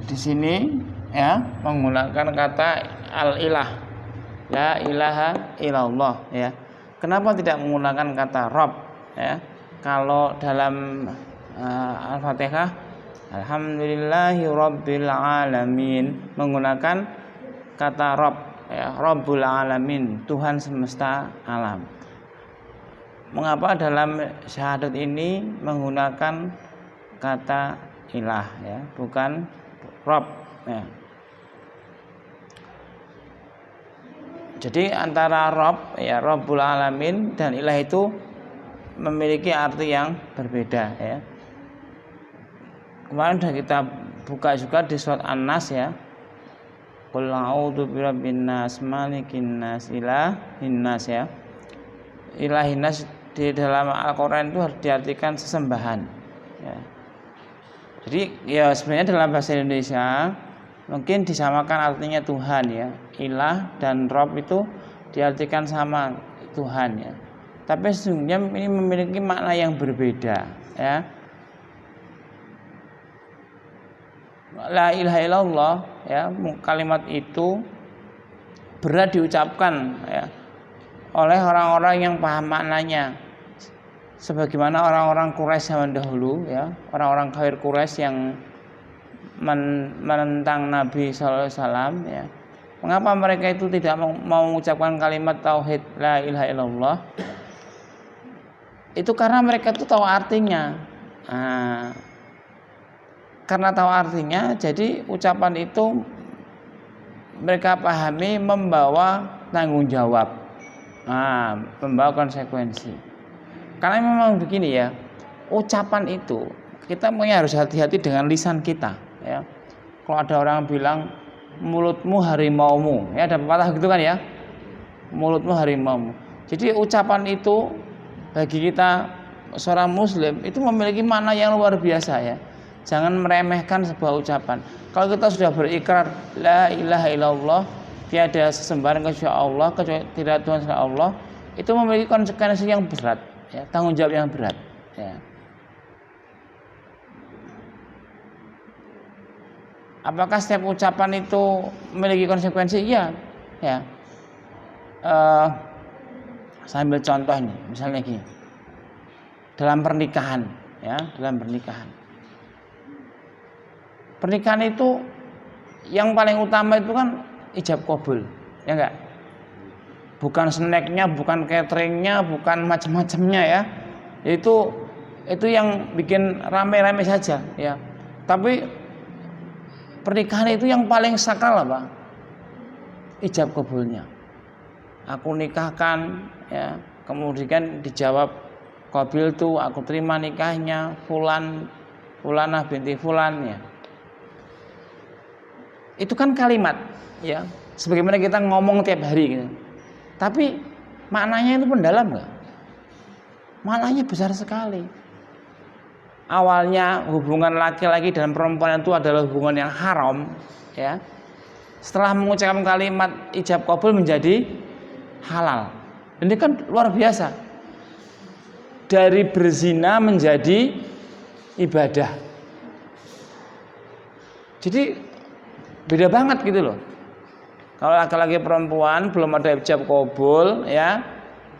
di sini ya menggunakan kata al-ilah, la ilaha illallah ya. Kenapa tidak menggunakan kata Rabb ya? Kalau dalam Al-Fatihah alhamdulillahi rabbil alamin menggunakan kata Rabb ya, Rabbul alamin, Tuhan semesta alam. Mengapa dalam syahadat ini menggunakan kata ilah ya, bukan Rabb ya. Jadi antara Rabb ya, Rabbul alamin dan ilah itu memiliki arti yang berbeda ya. Kemarin sudah kita buka juga di surat An-Nas ya. Qul a'udzu birabbin nas, malikin nas, ilahin nas ya. Ilahin nas di dalam Al-Qur'an itu harus diartikan sesembahan ya. Jadi ya sebenarnya dalam bahasa Indonesia mungkin disamakan artinya Tuhan ya. Ilah dan Rabb itu diartikan sama Tuhan ya. Tapi sesungguhnya ini memiliki makna yang berbeda ya. La ilaha illallah ya, kalimat itu berat diucapkan ya oleh orang-orang yang paham maknanya. Sebagaimana orang-orang Quraisy zaman dahulu ya, orang-orang kafir Quraisy yang menentang Nabi sallallahu alaihi wasallam ya. Mengapa mereka itu tidak mau mengucapkan kalimat tauhid la ilaha illallah? Itu karena mereka itu tahu artinya. Karena tahu artinya, jadi ucapan itu mereka pahami membawa tanggung jawab, membawa konsekuensi. Karena memang begini ya, ucapan itu kita harus hati-hati dengan lisan kita. Ya. Kalau ada orang bilang mulutmu harimaumu, ya ada pepatah gitu kan ya, mulutmu harimaumu. Jadi ucapan itu bagi kita seorang Muslim itu memiliki makna yang luar biasa ya. Jangan meremehkan sebuah ucapan. Kalau kita sudah berikrar la ilaha illallah, tiada sesembahan kecuali Allah, kecuali tidak Tuhan selain Allah, itu memiliki konsekuensi yang berat, ya, tanggung jawab yang berat. Ya. Apakah setiap ucapan itu memiliki konsekuensi? Iya, ya. Saya ambil contoh ini, misalnya gini, dalam pernikahan, ya, dalam pernikahan. Pernikahan itu yang paling utama itu kan ijab qabul, ya enggak? Bukan snacknya, bukan cateringnya, bukan macam-macamnya ya. Itu yang bikin rame-rame saja, ya. Tapi pernikahan itu yang paling sakral apa? Ijab qabulnya. Aku nikahkan, ya. Kemudian dijawab qabil tuh, aku terima nikahnya Fulanah binti Fulan ya. Itu kan kalimat ya, sebagaimana kita ngomong tiap hari gitu. Tapi maknanya itu mendalam enggak? Maknanya besar sekali. Awalnya hubungan laki-laki dan perempuan itu adalah hubungan yang haram ya. Setelah mengucapkan kalimat ijab qabul menjadi halal. Ini kan luar biasa. Dari berzina menjadi ibadah. Jadi beda banget gitu loh. Kalau laki-laki perempuan belum ada ijab qabul ya,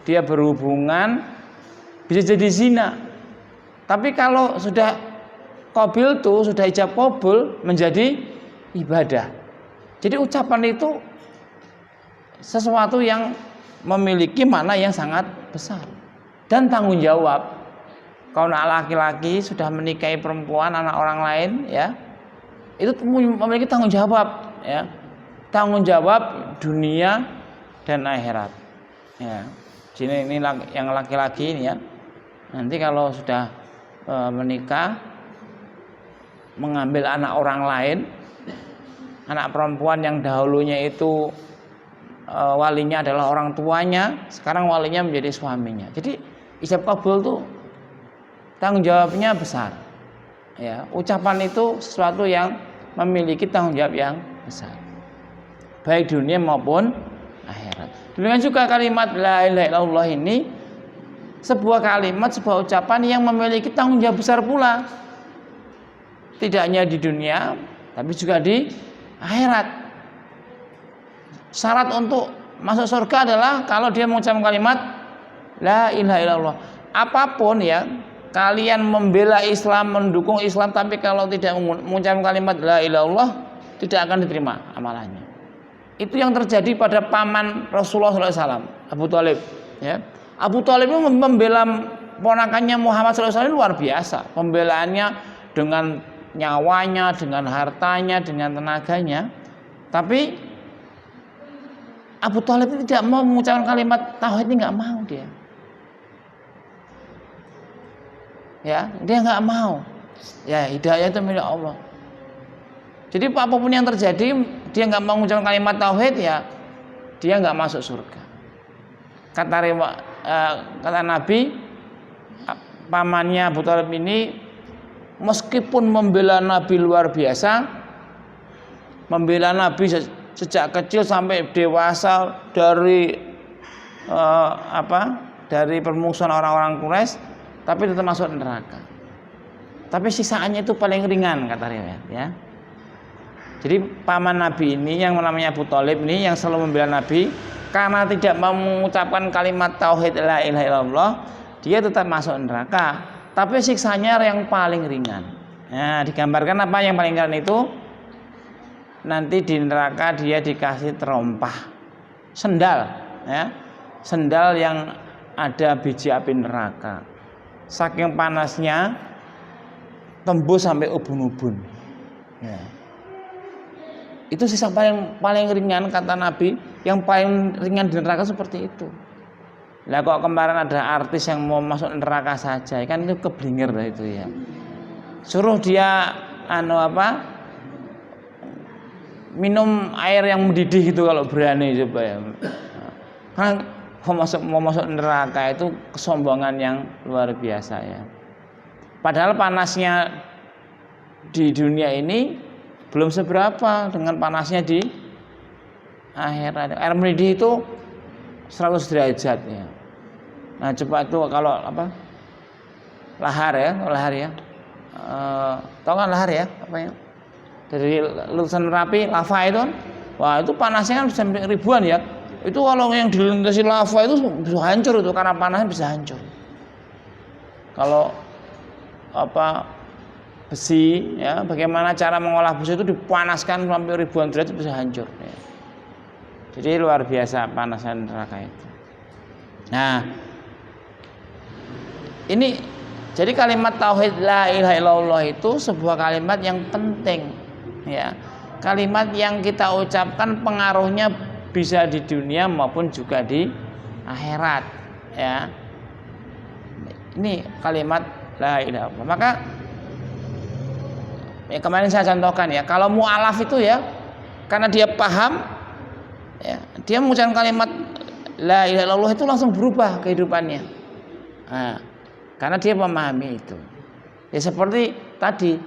dia berhubungan bisa jadi zina. Tapi kalau sudah qabil tuh, sudah ijab qabul menjadi ibadah. Jadi ucapan itu sesuatu yang memiliki makna yang sangat besar dan tanggung jawab. Kalau laki-laki sudah menikahi perempuan anak orang lain ya, itu memiliki tanggung jawab ya, tanggung jawab dunia dan akhirat ya. Jadi ini yang laki-laki ini ya, nanti kalau sudah menikah mengambil anak orang lain, anak perempuan yang dahulunya itu walinya adalah orang tuanya, sekarang walinya menjadi suaminya. Jadi ijab qabul tuh tanggung jawabnya besar. Ya, ucapan itu sesuatu yang memiliki tanggung jawab yang besar, baik dunia maupun akhirat. Demikian juga kalimat la ilaha illallah ini sebuah kalimat, sebuah ucapan yang memiliki tanggung jawab besar pula. Tidak hanya di dunia, tapi juga di akhirat. Syarat untuk masuk surga adalah kalau dia mengucapkan kalimat la ilaha illallah. Apapun ya, kalian membela Islam, mendukung Islam, tapi kalau tidak mengucapkan kalimat la ilaha illallah, tidak akan diterima amalannya. Itu yang terjadi pada paman Rasulullah SAW, Abu Thalib. Ya. Abu Thalib itu membela ponakannya Muhammad SAW luar biasa. Pembelaannya dengan nyawanya, dengan hartanya, dengan tenaganya. Tapi Abu Thalib itu tidak mau mengucapkan kalimat tauhid, ini nggak mau dia. Ya, dia nggak mau. Ya, hidayah itu milik Allah. Jadi apapun yang terjadi, dia nggak mau mengucapkan kalimat tauhid, ya dia nggak masuk surga. Kata Nabi, pamannya Abu Thalib ini meskipun membela Nabi luar biasa, membela Nabi sejak kecil sampai dewasa dari dari permusuhan orang-orang Quraisy, tapi tetap masuk neraka. Tapi sisaannya itu paling ringan, kata riwayat, ya. Jadi paman Nabi ini yang namanya Abu Thalib ini yang selalu membela Nabi, karena tidak mau mengucapkan kalimat tauhid la ilaha illallah, dia tetap masuk neraka. Tapi siksanya yang paling ringan. Nah, digambarkan apa yang paling ringan itu? Nanti di neraka dia dikasih terompah, sendal, ya, sendal yang ada biji api neraka. Saking panasnya tembus sampai ubun-ubun. Ya. Itu sisa paling ringan, kata Nabi, yang paling ringan di neraka seperti itu. Lah kok kemarin ada artis yang mau masuk neraka saja, kan itu keblinger lah itu ya. Suruh dia minum air yang mendidih itu kalau berani coba ya. Kan mau masuk neraka itu kesombongan yang luar biasa ya. Padahal panasnya di dunia ini belum seberapa dengan panasnya di akhirat. Air mendidih itu 100 derajat ya. Nah coba itu kalau lahar ya, tahu kan lahar ya, apa ya? Dari letusan Merapi, lava itu kan, wah itu panasnya kan sampai ribuan ya. Itu kalau yang dilintasi lava itu bisa hancur itu, karena panasnya bisa hancur. Kalau besi ya, bagaimana cara mengolah besi itu dipanaskan sampai ribuan derajat bisa hancur ya. Jadi luar biasa panasnya neraka itu. Nah, ini jadi kalimat tauhid la ilaha illallah itu sebuah kalimat yang penting ya. Kalimat yang kita ucapkan pengaruhnya bisa di dunia maupun juga di akhirat ya. Ini kalimat la ilaha illallah. Maka ya kemarin saya contohkan ya, kalau mu'alaf itu ya, karena dia paham ya, dia mengucapkan kalimat la ilaha illallah itu langsung berubah kehidupannya. Nah, karena dia memahami itu. Ya seperti tadi,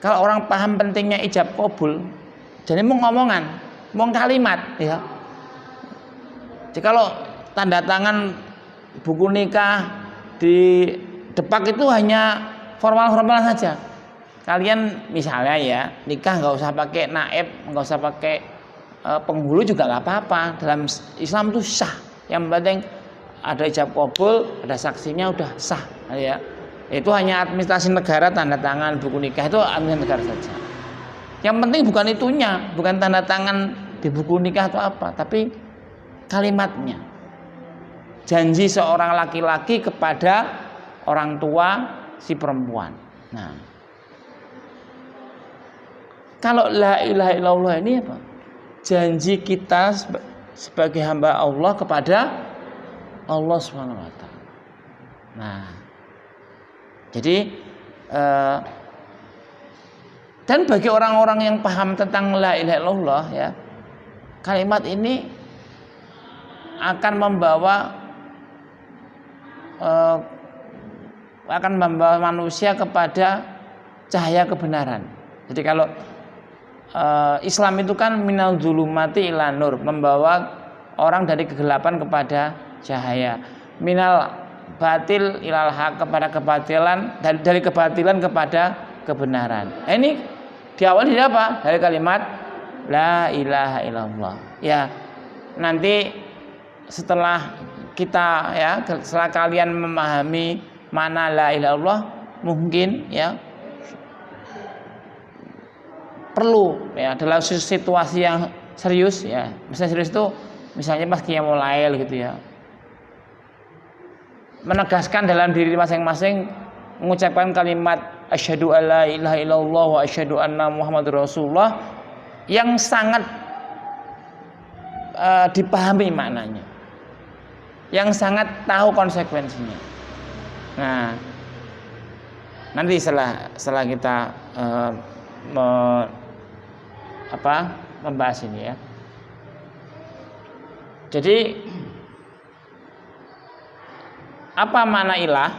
kalau orang paham pentingnya ijab qabul, jadi mau ngomongan, mau kalimat ya. Jadi kalau tanda tangan buku nikah di Depak itu hanya formal-formal saja. Kalian misalnya ya nikah nggak usah pakai naib, nggak usah pakai penghulu juga nggak apa-apa. Dalam Islam itu sah. Yang penting ada ijab qabul, ada saksinya, udah sah ya. Itu hanya administrasi negara, tanda tangan buku nikah itu administrasi negara saja. Yang penting bukan itunya, bukan tanda tangan di buku nikah atau apa, tapi kalimatnya. Janji seorang laki-laki kepada orang tua si perempuan. Nah, kalau la ilaha illallah ini apa? Janji kita sebagai hamba Allah kepada Allah Subhanahu wa taala. Nah, jadi dan bagi orang-orang yang paham tentang la ilaha illallah ya, kalimat ini akan membawa manusia kepada cahaya kebenaran. Jadi kalau Islam itu kan minal dzulumati ila nur, membawa orang dari kegelapan kepada cahaya. Minal batil ilal haq, kepada kebatilan, dari kebatilan kepada kebenaran. Ini Diawali dari apa? Dari kalimat la ilaha illallah. Ya, nanti setelah kita setelah kalian memahami mana la ilaha illallah, mungkin perlu dalam situasi yang serius misalnya serius itu misalnya pas qiyamul lail gitu menegaskan dalam diri masing-masing mengucapkan kalimat asyhadu alla ilaha illallah wa asyhadu anna muhammadur rasulullah yang sangat dipahami maknanya, yang sangat tahu konsekuensinya. Nah, nanti setelah kita membahas ini Jadi apa makna ilah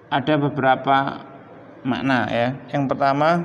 Ada beberapa makna Yang pertama,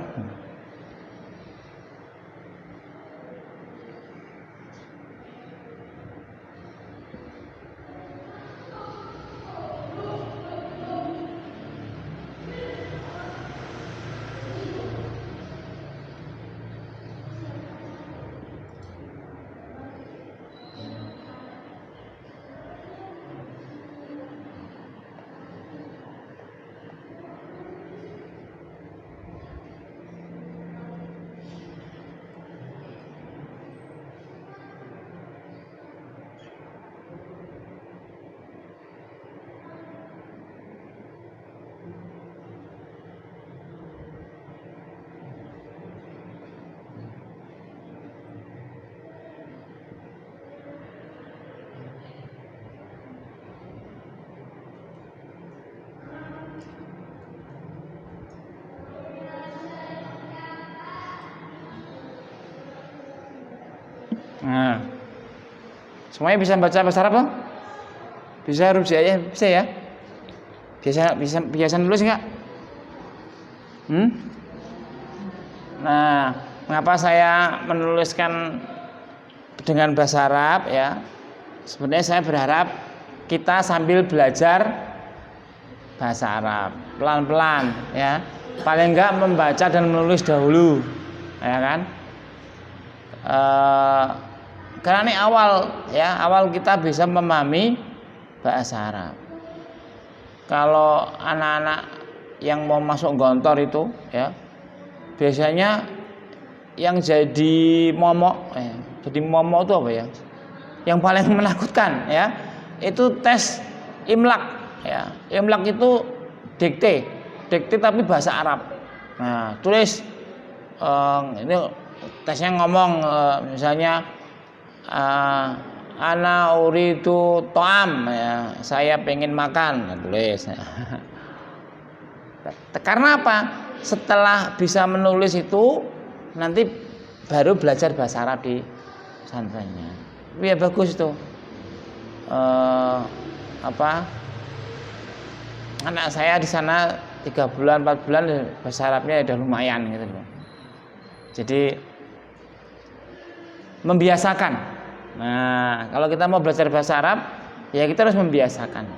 nah, semuanya bisa baca bahasa Arab dong? Bisa huruf hijaiyah bisa ya? Biasa nulis enggak? Nah, mengapa saya menuliskan dengan bahasa Arab Sebenarnya saya berharap kita sambil belajar bahasa Arab pelan-pelan paling enggak membaca dan menulis dahulu kan? Karena ini awal kita bisa memahami bahasa Arab. Kalau anak-anak yang mau masuk gontor itu biasanya yang jadi momok jadi momok itu apa yang paling menakutkan itu tes imlak imlak itu dikte tapi bahasa Arab. Nah, tulis ini tesnya ngomong misalnya ana uridu to'am saya pengen makan, tulis. Karena apa? Setelah bisa menulis itu nanti baru belajar bahasa Arab di pesantrennya. Ya bagus itu. Anak saya di sana 3 bulan 4 bulan bahasa Arabnya udah lumayan gitu loh. Jadi membiasakan. Nah, kalau kita mau belajar bahasa Arab, kita harus membiasakan.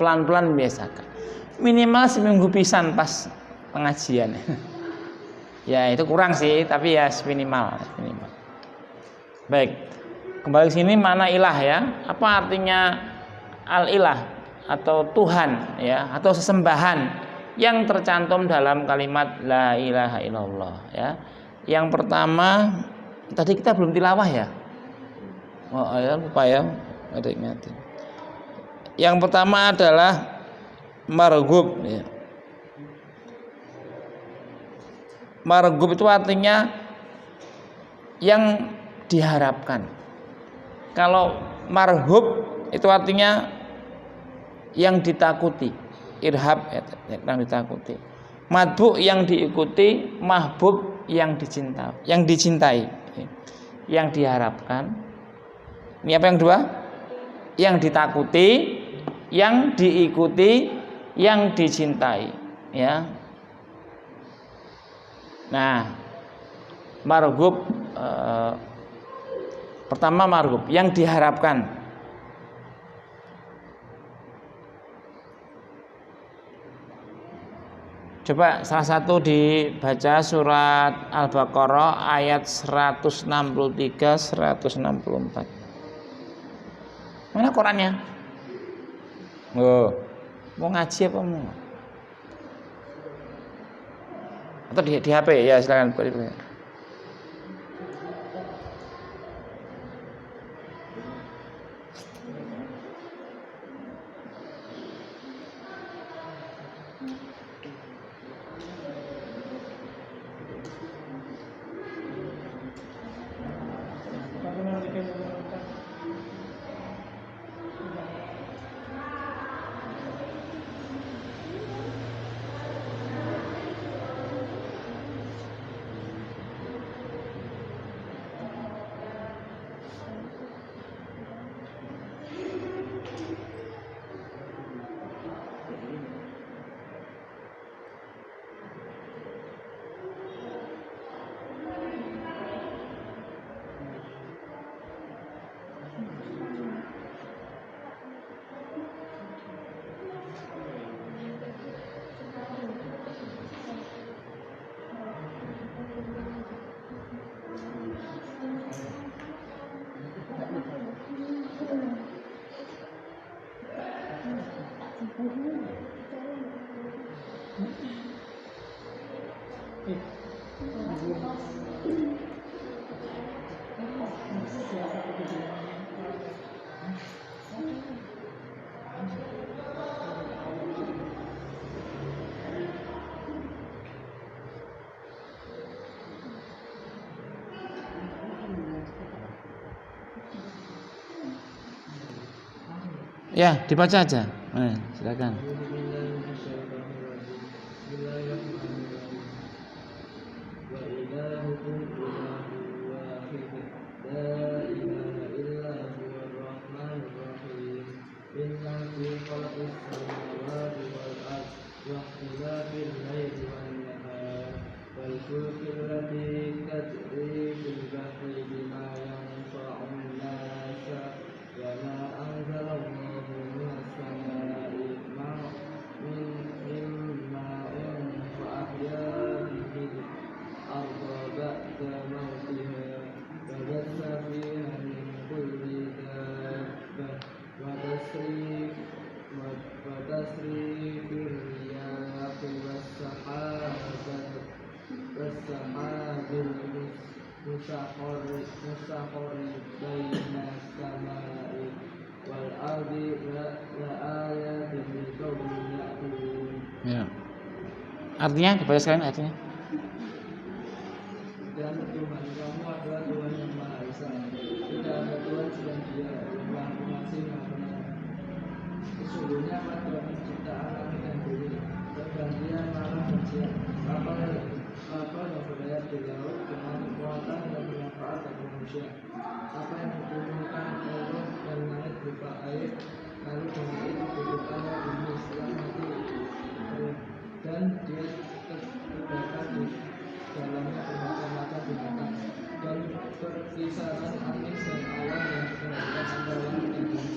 Pelan-pelan membiasakan. Minimal seminggu pisan pas pengajian. Itu kurang sih, tapi minimal. Baik. Kembali ke sini mana ilah Apa artinya al-ilah atau Tuhan atau sesembahan yang tercantum dalam kalimat la ilaha illallah Yang pertama tadi kita belum tilawah lupa ada ingatin. Yang pertama adalah marghub Marghub itu artinya yang diharapkan. Kalau marhub itu artinya yang ditakuti. Irhab yang ditakuti. Madbu yang diikuti, mahbub yang dicintai, yang diharapkan. Ini apa yang kedua? Yang ditakuti, yang diikuti, yang dicintai Nah, marghub pertama marghub yang diharapkan. Coba salah satu dibaca surat Al-Baqarah ayat 163 164. Mana Qurannya? Oh, mau ngaji apa mau? Atau di HP ya, silakan. Ya, dibaca aja. Silakan. Ya. Artinya dibaca sekalian artinya. Dan Tuhan kamu adalah Tuhan yang Maha Esa. Tidak ada Tuhan selain Dia, yang Maha Pengasih, Maha Penyayang. Sesungguhnya pada penciptaan langit dan bumi, pergantian malam dan siang, kapal yang berlayar di laut dengan muatan dan bermanfaat bagi manusia. Apa yang diturunkan Allah dan langit berupa air, lalu dengan itu diberikannya bumi setelah mati kering, dan Dia terdapat di dalamnya bermacam-macam binatang dan perkisaran angin dan awan yang dikendalikan antara langit dan bumi.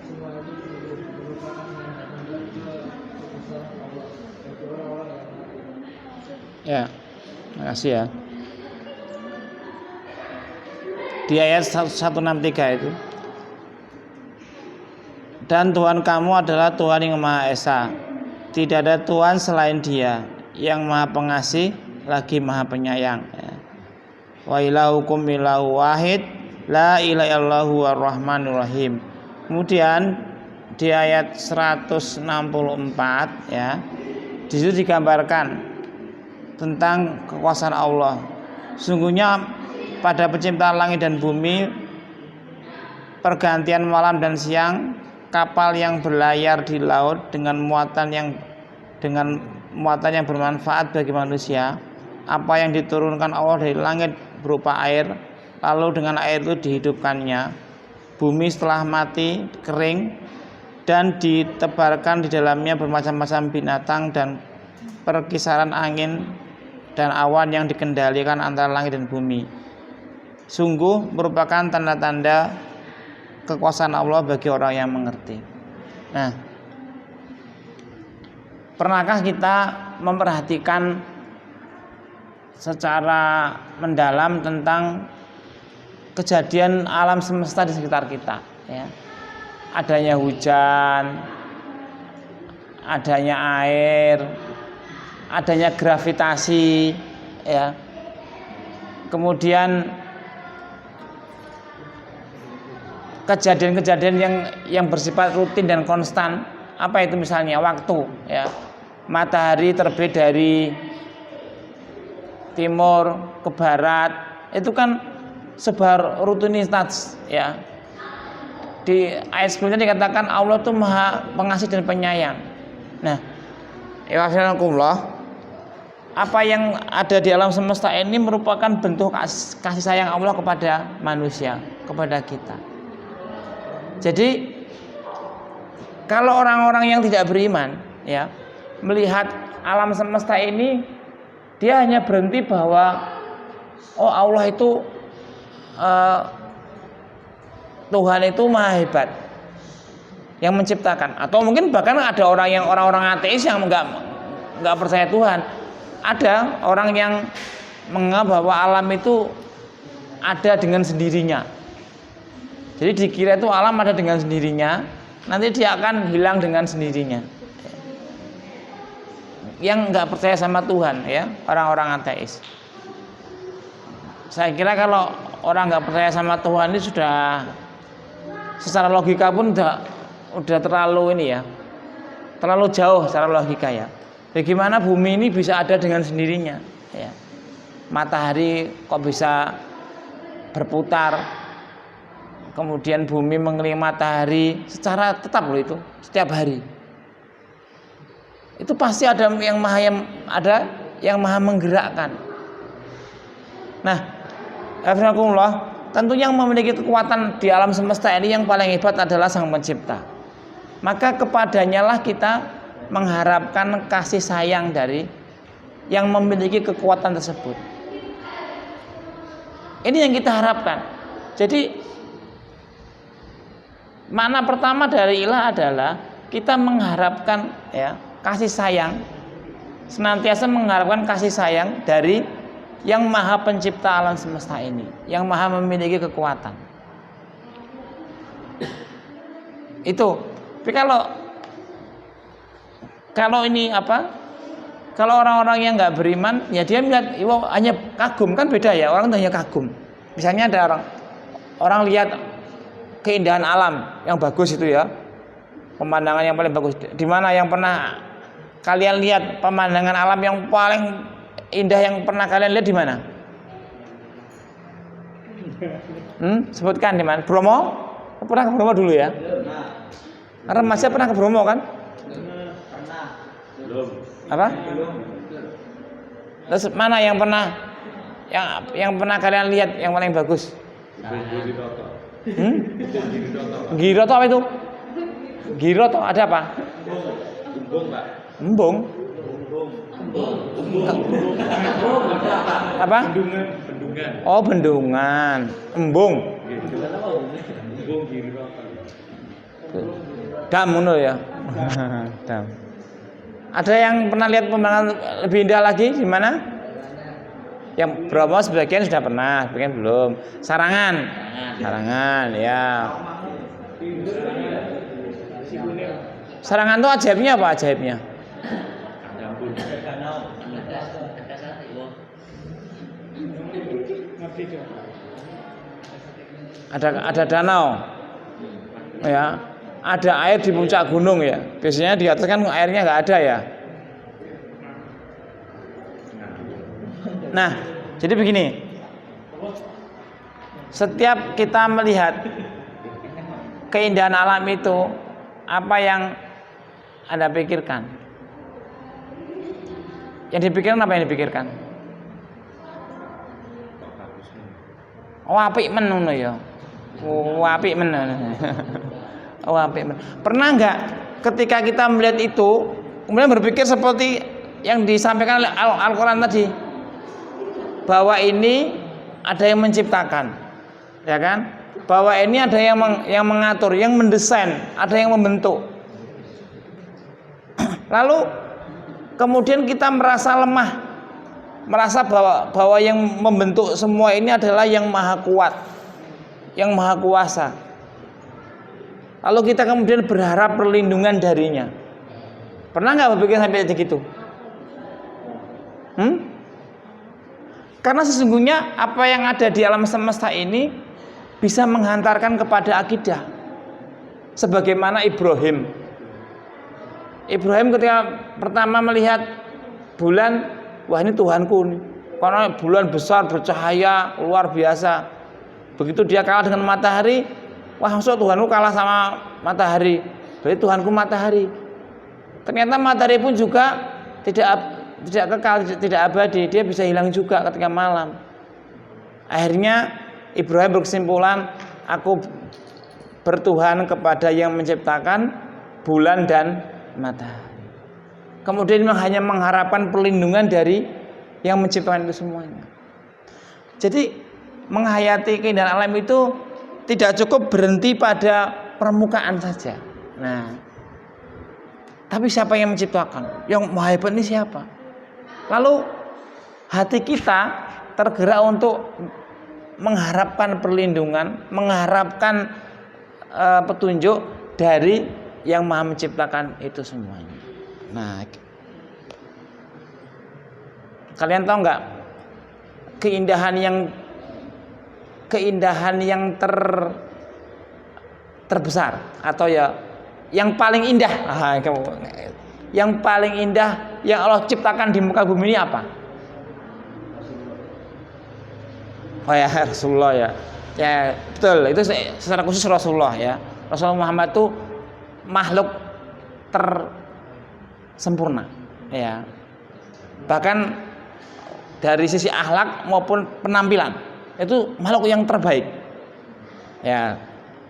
Semua itu merupakan yang datang dari kebesaran Allah bagi orang-orang yang mati. Ya, makasih ya. Di ayat 163 itu. Dan Tuhan kamu adalah Tuhan yang Maha Esa. Tidak ada Tuhan selain Dia, yang Maha Pengasih lagi Maha Penyayang. Wa ilahukum ilahu wahid, la ilaha illallah ar-rahmanur rahim. Kemudian di ayat 164 ya, di situ digambarkan tentang kekuasaan Allah. Sungguhnya pada penciptaan langit dan bumi, pergantian malam dan siang, kapal yang berlayar di laut dengan muatan yang bermanfaat bagi manusia, apa yang diturunkan Allah dari langit berupa air, lalu dengan air itu dihidupkannya bumi setelah mati kering, dan ditebarkan di dalamnya bermacam-macam binatang dan perkisaran angin dan awan yang dikendalikan antara langit dan bumi. Sungguh merupakan tanda-tanda kekuasaan Allah bagi orang yang mengerti. Nah, pernahkah kita memperhatikan secara mendalam tentang kejadian alam semesta di sekitar kita, ya? Adanya hujan, adanya air, adanya gravitasi, ya. Kemudian kejadian-kejadian yang bersifat rutin dan konstan. Apa itu misalnya? Waktu, ya. Matahari terbit dari timur ke barat, itu kan sebuah rutinitas, ya. Di ayat sebelumnya dikatakan Allah itu Maha Pengasih dan Penyayang. Nah, ya apa yang ada di alam semesta ini merupakan bentuk kasih sayang Allah kepada manusia, kepada kita. Jadi kalau orang-orang yang tidak beriman, ya, melihat alam semesta ini, dia hanya berhenti bahwa oh Allah itu Tuhan itu maha hebat yang menciptakan. Atau mungkin bahkan ada orang-orang ateis yang nggak percaya Tuhan. Ada orang yang menganggap bahwa alam itu ada dengan sendirinya. Jadi dikira itu alam ada dengan sendirinya, nanti dia akan hilang dengan sendirinya. Yang nggak percaya sama Tuhan, ya, orang-orang ateis. Saya kira kalau orang nggak percaya sama Tuhan ini sudah secara logika pun udah terlalu ini, ya, terlalu jauh secara logika, ya. Bagaimana bumi ini bisa ada dengan sendirinya, ya. Matahari kok bisa berputar, kemudian bumi mengelilingi matahari secara tetap loh itu setiap hari. Itu pasti ada yang maha menggerakkan. Nah, alhamdulillah, tentu yang memiliki kekuatan di alam semesta ini yang paling hebat adalah Sang Pencipta. Maka kepadanya lah kita mengharapkan kasih sayang dari yang memiliki kekuatan tersebut. Ini yang kita harapkan. Jadi makna pertama dari ilah adalah kita mengharapkan, ya, kasih sayang, senantiasa mengharapkan kasih sayang dari yang maha pencipta alam semesta ini, yang maha memiliki kekuatan. Itu. Tapi kalau ini apa? Kalau orang-orang yang nggak beriman, ya dia melihat hanya kagum, kan beda, ya. Orang itu hanya kagum. Misalnya ada orang lihat keindahan alam yang bagus itu, ya, pemandangan yang paling bagus. Di mana yang pernah kalian lihat pemandangan alam yang paling indah yang pernah kalian lihat di mana? Sebutkan di mana? Bromo? Pernah ke Bromo dulu, ya? Remaja pernah ke Bromo kan? Pernah. Belum. Apa? Terus mana yang pernah pernah kalian lihat yang paling bagus? Giroto apa itu? Giroto ada apa? Embung, Pak. Embung. Apa? Bendungan. Oh, bendungan. Embung. Embung Giroto. Dam ngono, ya. Dam. Ada yang pernah lihat pemandangan lebih indah lagi di mana? Yang Bromo sebagian sudah pernah, sebagian belum. Sarangan, ya. Sarangan itu ajaibnya apa? Ajaibnya? Ada danau, ya. Ada air di puncak gunung, ya. Biasanya di atas kan airnya nggak ada, ya. Nah, jadi begini. Setiap kita melihat keindahan alam itu, apa yang Anda pikirkan? Yang dipikirkan apa yang dipikirkan? Oh, apik men ngono, ya. Oh, apik men. Oh, apik men. Pernah nggak ketika kita melihat itu kemudian berpikir seperti yang disampaikan oleh Al-Quran tadi? bahwa ini ada yang menciptakan, ya kan? Bahwa ini ada yang mengatur, yang mendesain, ada yang membentuk. Lalu kemudian kita merasa lemah, merasa bahwa yang membentuk semua ini adalah yang maha kuat, yang maha kuasa. Lalu kita kemudian berharap perlindungan darinya. Pernah nggak berpikir sampai begitu? Karena sesungguhnya apa yang ada di alam semesta ini bisa menghantarkan kepada akidah. Sebagaimana Ibrahim ketika pertama melihat bulan, wah ini Tuhanku nih. Karena bulan besar bercahaya luar biasa. Begitu dia kalah dengan matahari, wah maksud Tuhanku kalah sama matahari. Berarti Tuhanku matahari. Ternyata matahari pun juga tidak kekal, tidak abadi, dia bisa hilang juga ketika malam. Akhirnya Ibrahim berkesimpulan, aku bertuhan kepada yang menciptakan bulan dan matahari. Kemudian hanya mengharapkan perlindungan dari yang menciptakan itu semuanya. Jadi menghayati keindahan alam itu tidak cukup berhenti pada permukaan saja. Nah, tapi siapa yang menciptakan? Yang maha hebat ini siapa? Lalu hati kita tergerak untuk mengharapkan perlindungan, mengharapkan petunjuk dari yang maha menciptakan itu semuanya. Nah, kalian tahu nggak keindahan yang terbesar atau ya yang paling indah, yang paling indah yang Allah ciptakan di muka bumi ini apa? Oh ya, Rasulullah ya. Ya betul, itu secara khusus Rasulullah ya. Rasulullah Muhammad itu makhluk tersempurna ya. Bahkan dari sisi akhlak maupun penampilan itu makhluk yang terbaik. Ya.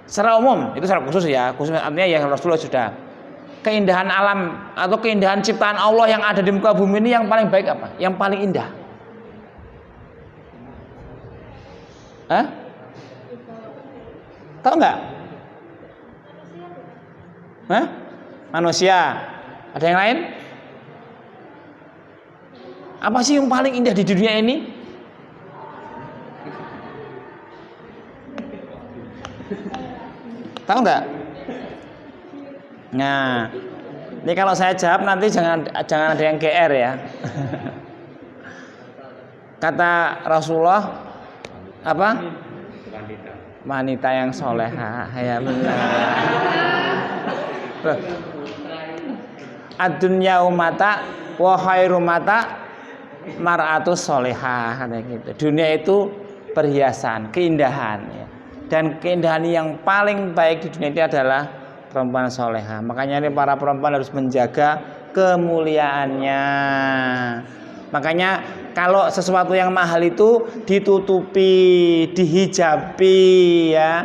Secara umum itu secara khusus ya, khusus artinya yang Rasulullah sudah. Keindahan alam atau keindahan ciptaan Allah yang ada di muka bumi ini yang paling baik apa? Yang paling indah. Hah? Tahu nggak? Hah? Manusia. Ada yang lain? Apa sih yang paling indah di dunia ini? Tahu nggak? Nah, ini kalau saya jawab nanti jangan ada yang GR ya. Kata Rasulullah apa? Wanita yang soleha, ya benar. Ad-dunya umata wa khairu mata mar'atus soleha, kata gitu. Dunia itu perhiasan, keindahan ya. Dan keindahan yang paling baik di dunia ini adalah perempuan soleha. Makanya ini para perempuan harus menjaga kemuliaannya. Makanya kalau sesuatu yang mahal itu ditutupi, dihijabi ya.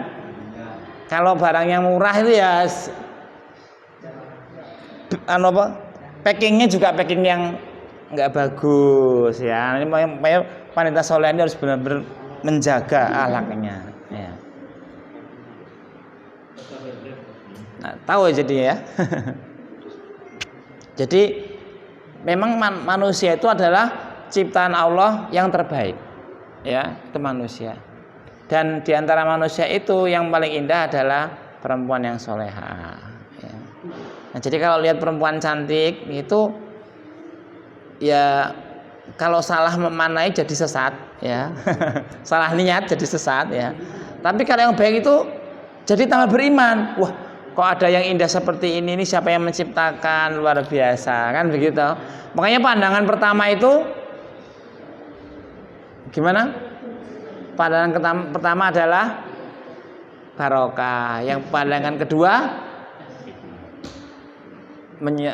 Kalau barang yang murah itu ya packingnya juga packing yang nggak bagus ya. Ini wanita soleha ini harus benar-benar menjaga akhlaknya ya. Nah, tahu jadi ya. Jadi memang manusia itu adalah ciptaan Allah yang terbaik, ya itu manusia. Dan diantara manusia itu yang paling indah adalah perempuan yang soleha. Ya. Nah, jadi kalau lihat perempuan cantik itu, ya kalau salah memanai jadi sesat, ya salah niat jadi sesat, ya. Tapi kalau yang baik itu jadi tambah beriman. Wah, kok ada yang indah seperti ini siapa yang menciptakan, luar biasa kan begitu. Makanya pandangan pertama itu gimana? Pandangan pertama adalah barokah. Yang pandangan kedua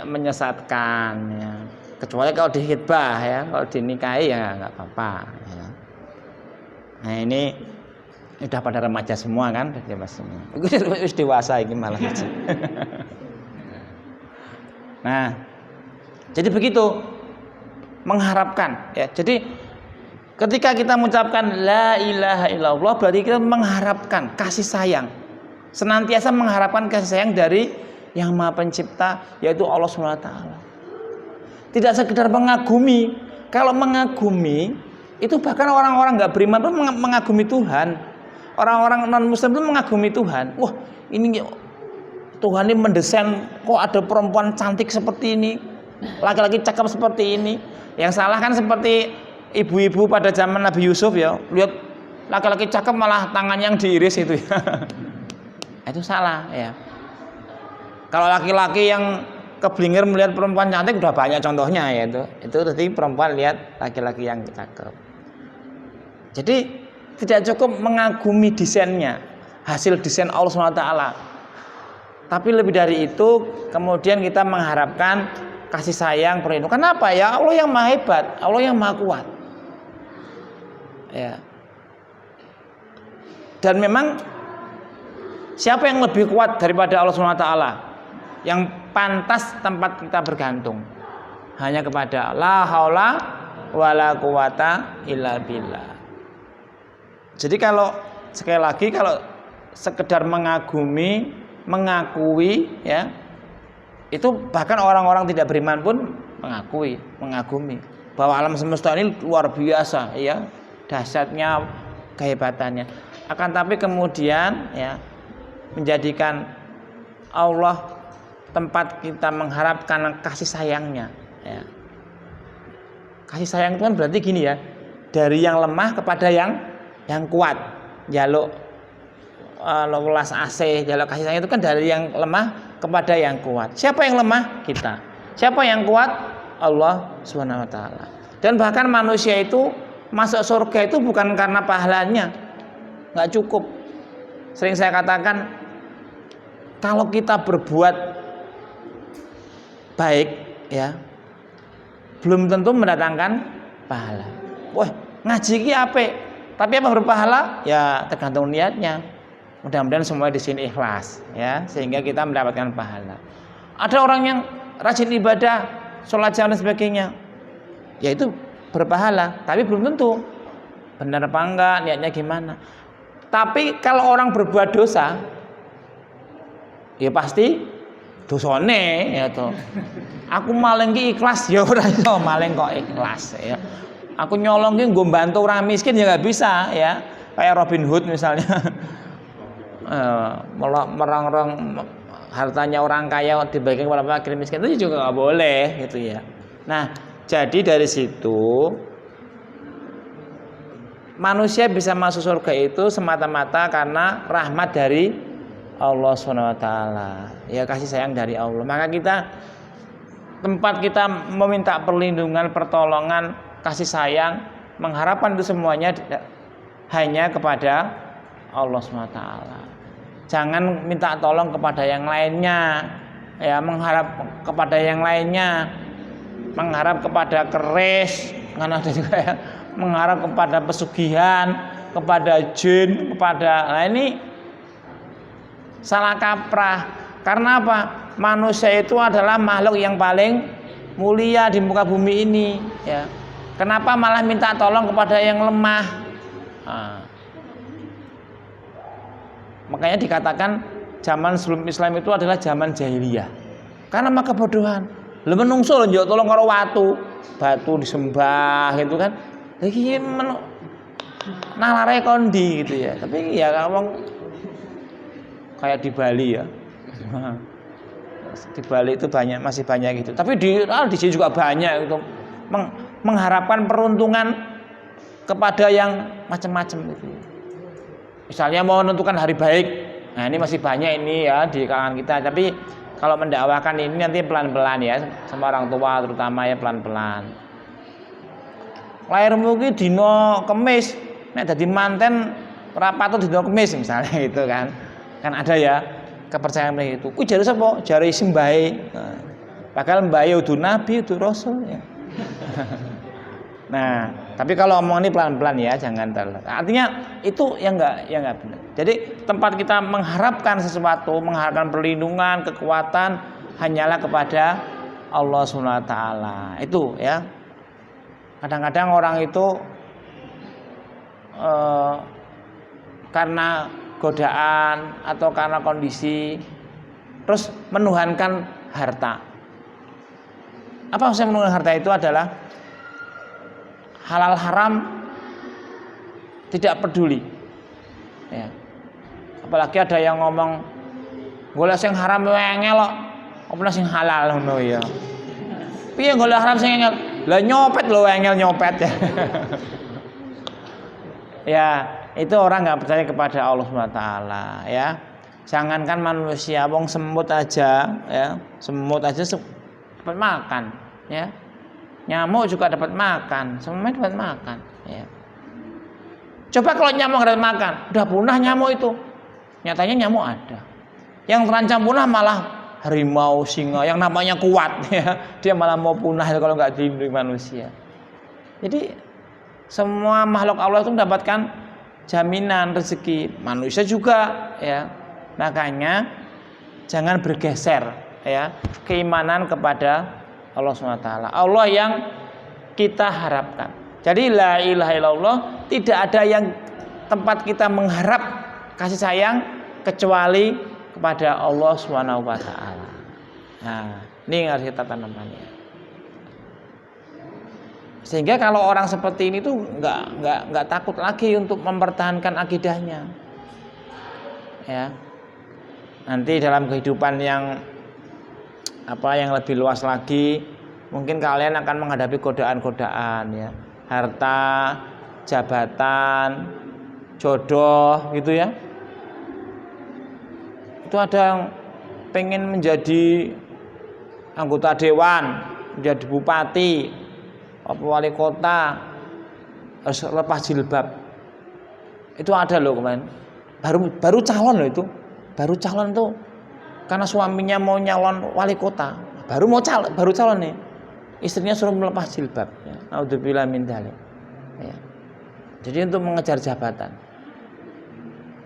menyesatkan ya. Kecuali kalau dihitbah ya, kalau dinikahi ya nggak apa-apa ya. Nah ini udah pada remaja semua kan, udah dewasa ini malah. Nah, jadi begitu mengharapkan ya. Jadi Ketika kita mengucapkan la ilaha illallah berarti kita mengharapkan kasih sayang. Senantiasa mengharapkan kasih sayang dari Yang Maha Pencipta, yaitu Allah SWT. Tidak sekedar mengagumi. Kalau mengagumi itu bahkan orang-orang nggak beriman pun mengagumi Tuhan. Orang-orang non Muslim itu mengagumi Tuhan. Wah, ini Tuhan ini mendesain kok ada perempuan cantik seperti ini, laki-laki cakep seperti ini. Yang salah kan seperti ibu-ibu pada zaman Nabi Yusuf ya, lihat laki-laki cakep malah tangannya yang diiris itu ya. Itu salah ya. Kalau laki-laki yang keblinger melihat perempuan cantik udah banyak contohnya ya itu tadi perempuan lihat laki-laki yang cakep. Jadi tidak cukup mengagumi desainnya, hasil desain Allah SWT. Tapi lebih dari itu kemudian kita mengharapkan kasih sayang, perlindungan. Kenapa ya? Allah yang Maha Hebat, Allah yang Maha Kuat. Ya. Dan memang siapa yang lebih kuat daripada Allah SWT? Yang pantas tempat kita bergantung hanya kepada la haula wala quwata illa billah. Jadi kalau sekali lagi kalau sekedar mengagumi, mengakui ya, itu bahkan orang-orang tidak beriman pun mengagumi bahwa alam semesta ini luar biasa ya, dahsyatnya, kehebatannya. Akan tapi kemudian ya menjadikan Allah tempat kita mengharapkan kasih sayangnya ya. Kasih sayang itu kan berarti gini ya, dari yang lemah kepada yang kuat. Jaluk welas asih, jaluk kasih sayang itu kan dari yang lemah kepada yang kuat. Siapa yang lemah? Kita. Siapa yang kuat? Allah Subhanahu wa taala. Dan bahkan manusia itu masuk surga itu bukan karena pahalanya. Enggak cukup. Sering saya katakan kalau kita berbuat baik ya, belum tentu mendatangkan pahala. Wah, ngaji ki apik, tapi apa berpahala? Ya tergantung niatnya. Mudah-mudahan semua di sini ikhlas ya, sehingga kita mendapatkan pahala. Ada orang yang rajin ibadah, sholat jam dan sebagainya, ya itu berpahala, tapi belum tentu benar apa enggak, niatnya gimana. Tapi kalau orang berbuat dosa, ya pasti dosane ya toh. Aku maling ki ikhlas ya ora iso maling kok ikhlas ya. Aku nyolong ki nggo bantu orang miskin ya nggak bisa ya. Kayak Robin Hood misalnya. Merang-rang hartanya orang kaya dibagikan kepada fakir miskin itu juga nggak boleh gitu ya. Nah, jadi dari situ manusia bisa masuk surga itu semata-mata karena rahmat dari Allah SWT, ya kasih sayang dari Allah. Maka kita tempat kita meminta perlindungan, pertolongan, kasih sayang, mengharapkan itu semuanya hanya kepada Allah SWT. Jangan minta tolong kepada yang lainnya, ya mengharap kepada yang lainnya, mengharap kepada keris, kan ada juga ya, mengharap kepada pesugihan, kepada jin, kepada ini salah kaprah. Karena apa? Manusia itu adalah makhluk yang paling mulia di muka bumi ini ya. Kenapa malah minta tolong kepada yang lemah? Nah, makanya dikatakan zaman sebelum Islam itu adalah zaman jahiliyah. Karena maka kebodohan. Lha menungso lho njuk tolong karo batu disembah gitu kan. Iki nalare kondi gitu ya. Tapi ya ngomong kayak di Bali ya. Di Bali itu masih banyak gitu. Tapi di sini juga banyak itu mengharapkan peruntungan kepada yang macam-macam gitu. Misalnya mau menentukan hari baik. Nah, ini masih banyak ini ya di kalangan kita. Tapi kalau mendakwakan ini nanti pelan-pelan ya, sama orang tua terutama ya pelan-pelan. Lairmu ki dina Kemis, nek dadi manten rapat dina Kemis misalnya gitu kan. Kan ada ya kepercayaan itu. Ku jare sapa? Jare simbahe. Bakal mbahe udu nabi, udu rasul ya. Nah, tapi kalau omong ini pelan-pelan ya, jangan terlalu. Artinya itu yang enggak benar. Jadi tempat kita mengharapkan sesuatu, mengharapkan perlindungan, kekuatan hanyalah kepada Allah Subhanahu wa taala. Itu ya. Kadang-kadang orang itu karena godaan atau karena kondisi, terus menuhankan harta. Apa maksudnya menuhankan harta? Itu adalah halal haram tidak peduli, ya. Apalagi ada yang ngomong golek sing haram wae ngelok, apa sing halal ngono ya. Piye golek haram sing ngel? Lah nyopet lho engel nyopet ya. Ya, itu orang nggak percaya kepada Allah SWT ya. Jangankan manusia, wong semut aja ya, semut aja dapat makan ya. Nyamuk juga dapat makan, semut dapat makan ya. Coba kalau nyamuk dapat makan, udah punah nyamuk itu. Nyatanya nyamuk ada. Yang terancam punah malah harimau, singa yang namanya kuat ya. Dia malah mau punah kalau nggak dilindungi manusia. Jadi semua makhluk Allah itu mendapatkan jaminan rezeki, manusia juga ya. Makanya jangan bergeser ya keimanan kepada Allah SWT. Allah yang kita harapkan. Jadi la ilaha illallah, tidak ada yang tempat kita mengharap kasih sayang kecuali kepada Allah SWT. Nah, ini harus kita tanamkannya. Sehingga kalau orang seperti ini tuh nggak takut lagi untuk mempertahankan akidahnya. Ya. Nanti dalam kehidupan yang lebih luas lagi, mungkin kalian akan menghadapi godaan-godaan ya, harta, jabatan, jodoh gitu ya. Itu ada yang pengen menjadi anggota dewan, menjadi bupati, wali kota, harus lepas jilbab. Itu ada loh kemarin. Baru calon loh itu. Baru calon tuh karena suaminya mau nyalon wali kota, baru calon nih, istrinya suruh melepas jilbab. Ya. Naudzubillah min dzalik. Ya. Jadi untuk mengejar jabatan,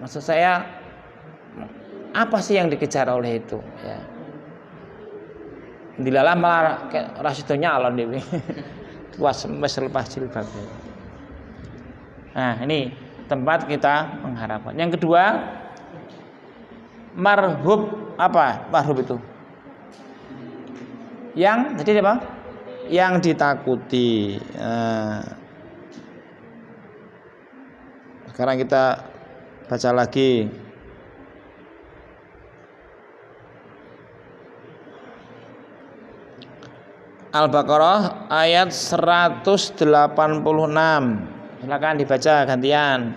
maksud saya apa sih yang dikejar oleh itu? Ya. Dilalah malah Rasido nyalon dewi, puas lepas jilbab. Ya. Nah ini tempat kita mengharapkan. Yang kedua, marhub. Apa marhub itu? Yang jadi apa? Yang ditakuti. Sekarang kita baca lagi. Al-Baqarah ayat 186. Silakan dibaca gantian.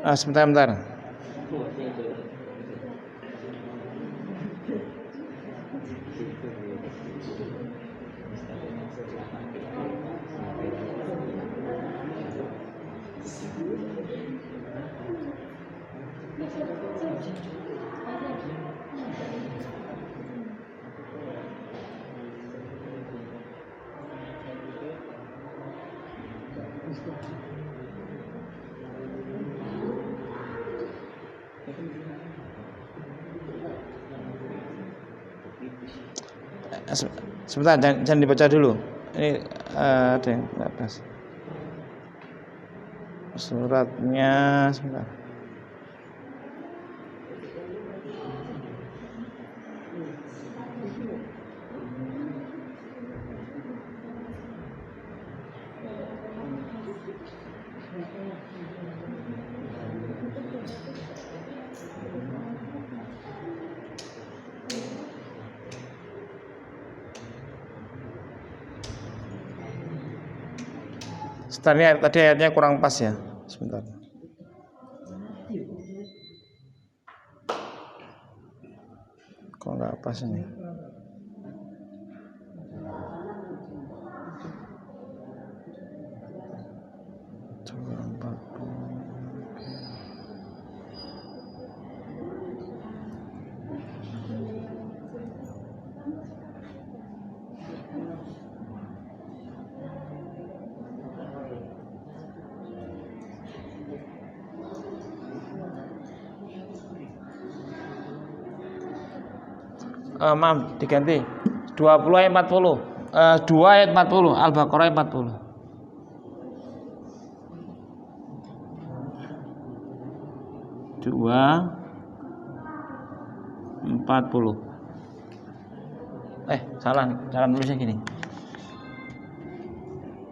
Sebentar. Sebentar, jangan dibaca dulu. Ini ada yang nggak pas. Suratnya sebentar. Sebenarnya tadi ayatnya kurang pas ya. Sebentar. Kok nggak pas ini? Maaf, diganti 20 ayat 40. 2 ayat 40, Al-Baqarah ayat 40. Dua 40. Salah nulisnya gini.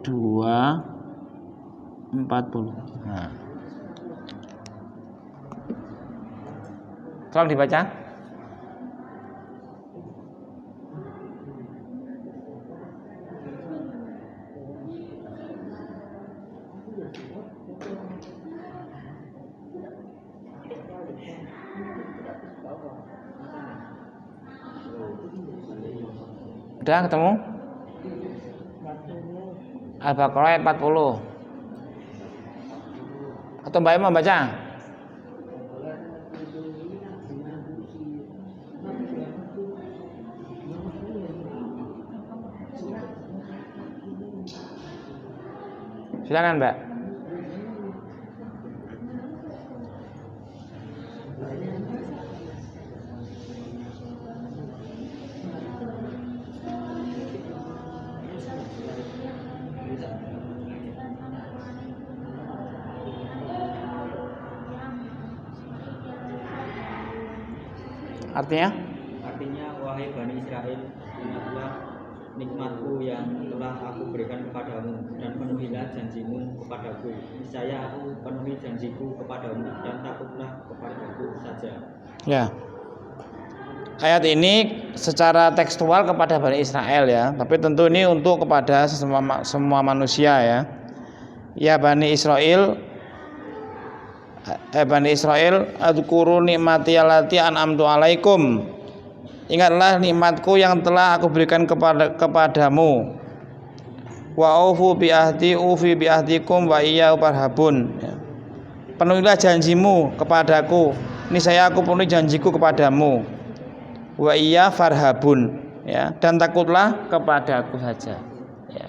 2:40. Nah. Tolong dibaca. Udah ketemu? Al-Baqarah ayat 40. Atau Mbak mau baca? Silakan, Mbak. Artinya? Artinya, wahai Bani Israel, ingatlah nikmatku yang telah aku berikan kepadamu, dan penuhilah janjimu kepadaku. Niscaya aku penuhi janjiku kepadamu, dan takutlah kepadaku saja. Ya. Ayat ini secara tekstual kepada Bani Israel ya, tapi tentu ini untuk kepada semua manusia ya. Ya Bani Israel, adzkuru nikmati allati an'amtu alaikum. Ingatlah nikmatku yang telah aku berikan kepadamu. Wa aufu bi ahdi ufi bi ahdikum wa iyya farhabun. Penuhilah janjimu kepadaku, niscaya aku penuhi janjiku kepadamu. Wa iyya farhabun, ya, dan takutlah kepadaku saja. Ya.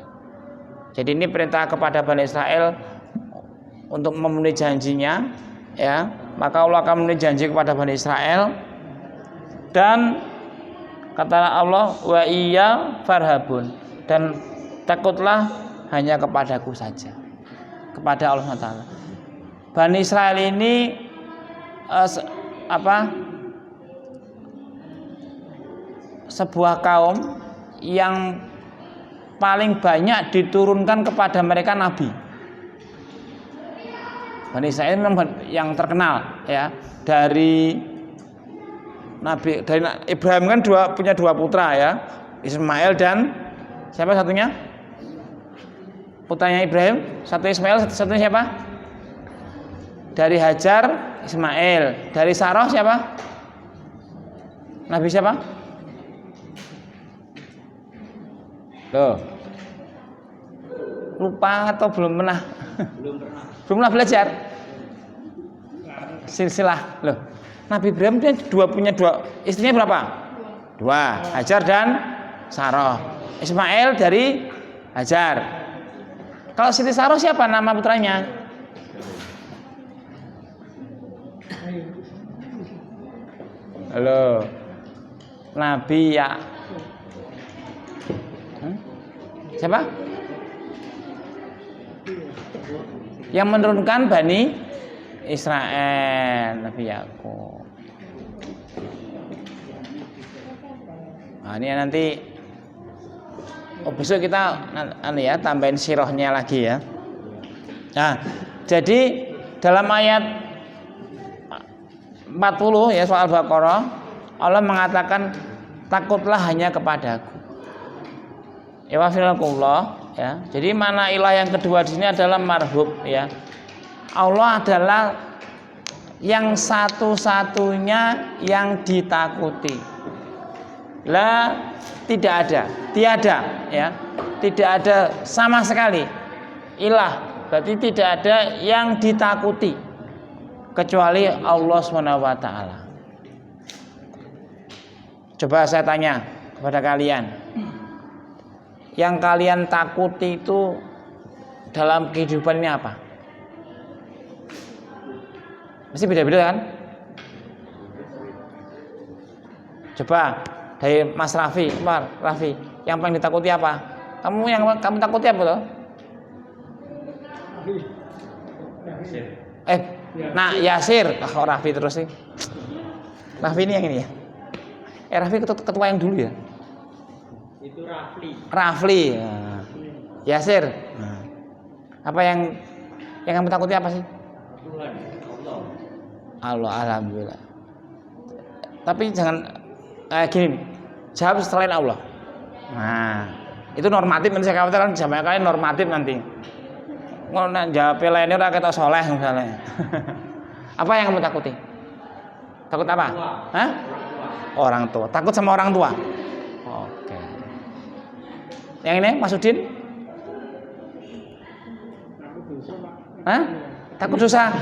Jadi ini perintah kepada Bani Israel untuk memenuhi janjinya, ya, maka Allah akan memenuhi janji kepada Bani Israel. Dan kata Allah, wa iyya farhabun, dan takutlah hanya kepadaku saja, kepada Allah SWT. Bani Israel ini sebuah kaum yang paling banyak diturunkan kepada mereka nabi. Bani Israel memang yang terkenal ya, dari Ibrahim kan punya dua putra ya, Ismail dan siapa satunya? Putranya Ibrahim, satu Ismail, satunya siapa? Dari Hajar Ismail, dari Sarah siapa? Nabi siapa? Loh, lupa atau belum pernah? Belum pernah belajar silsilah. Loh, Nabi Ibrahim dia punya dua istrinya berapa? Dua, Hajar dan Sarah. Ismail dari Hajar. Kalau Siti Sarah siapa nama putranya? Halo, Nabi ya. Siapa? Yang menurunkan Bani Israel, Nabi Yakub. Nah, ini nanti besok kita tambahin sirahnya lagi ya. Nah, jadi dalam ayat 40 ya soal Baqarah, Allah mengatakan takutlah hanya kepadaku. Ya wafilakullah ya. Jadi mana ilah yang kedua di sini adalah marhub ya. Allah adalah yang satu-satunya yang ditakuti. Tidak ada, tiada ya. Tidak ada sama sekali ilah, berarti tidak ada yang ditakuti kecuali Allah SWT. Coba saya tanya kepada kalian, yang kalian takuti itu dalam kehidupan ini apa? Mesti beda-beda kan? Coba Dari Mas Raffi, Raffi, yang paling ditakuti apa? Kamu takuti apa toh? Nah Yasir, kok Raffi terus sih? Raffi ini yang ini ya? Raffi ketua yang dulu ya? Itu Rafli. Nah. Yasir. Nah. Apa yang kamu takuti apa sih? Tuhan, Allah, alhamdulillah. Tapi jangan gini, jawab selain Allah. Nah, itu normatif nanti saya khawatir kan sama kalian normatif nanti. Ngono jawab lainnya ora ketok soleh misalnya. Apa yang kamu takuti? Takut apa? Hah? Orang tua. Takut sama orang tua. Oke. Yang ini Mas Udin? Hah? Takut dosa?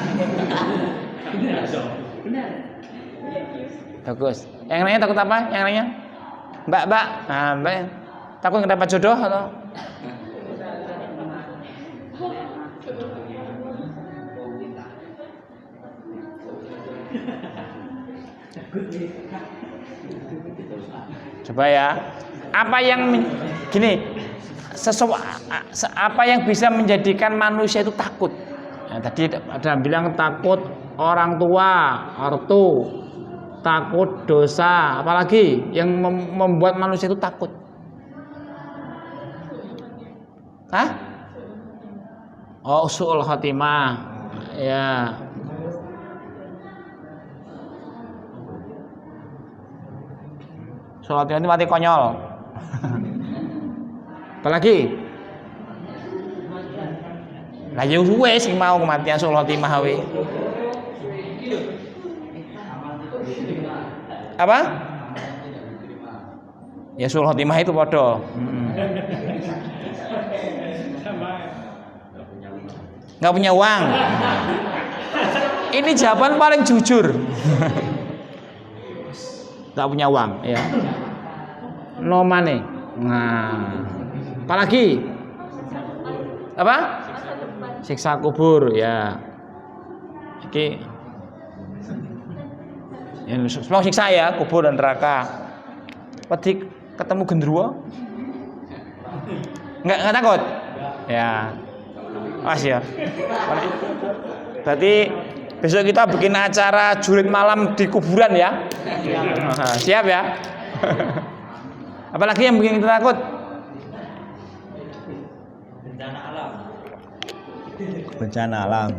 Bagus. Yang lainnya takut apa? Yang lainnya? Mbak. Nah, Mbak. Takut nggak dapat jodoh atau? Coba ya. Apa yang gini? Apa yang bisa menjadikan manusia itu takut? Nah, tadi ada bilang takut orang tua, ortu, takut dosa, apalagi yang membuat manusia itu takut? Hah? Oh, su'ul khotimah. Ya. Su'ul khotimah itu mati konyol. Apalagi? Lah ya wis sing mau kematian su'ul khotimah wae. Apa? Ya su'ul khotimah itu padha. Nggak punya uang. Ini jawaban paling jujur. Nggak punya uang, ya. No money. Nah, apalagi? Apa? Siksa kubur, ya. Oke. Semua siksa ya, kubur dan neraka. Wedi ketemu gendruwo? Nggak takut? Ya. Mas ya. Berarti besok kita bikin acara julid malam di kuburan ya. Nah, siap ya. Apalagi yang bikin kita takut? Bencana alam. Bencana alam.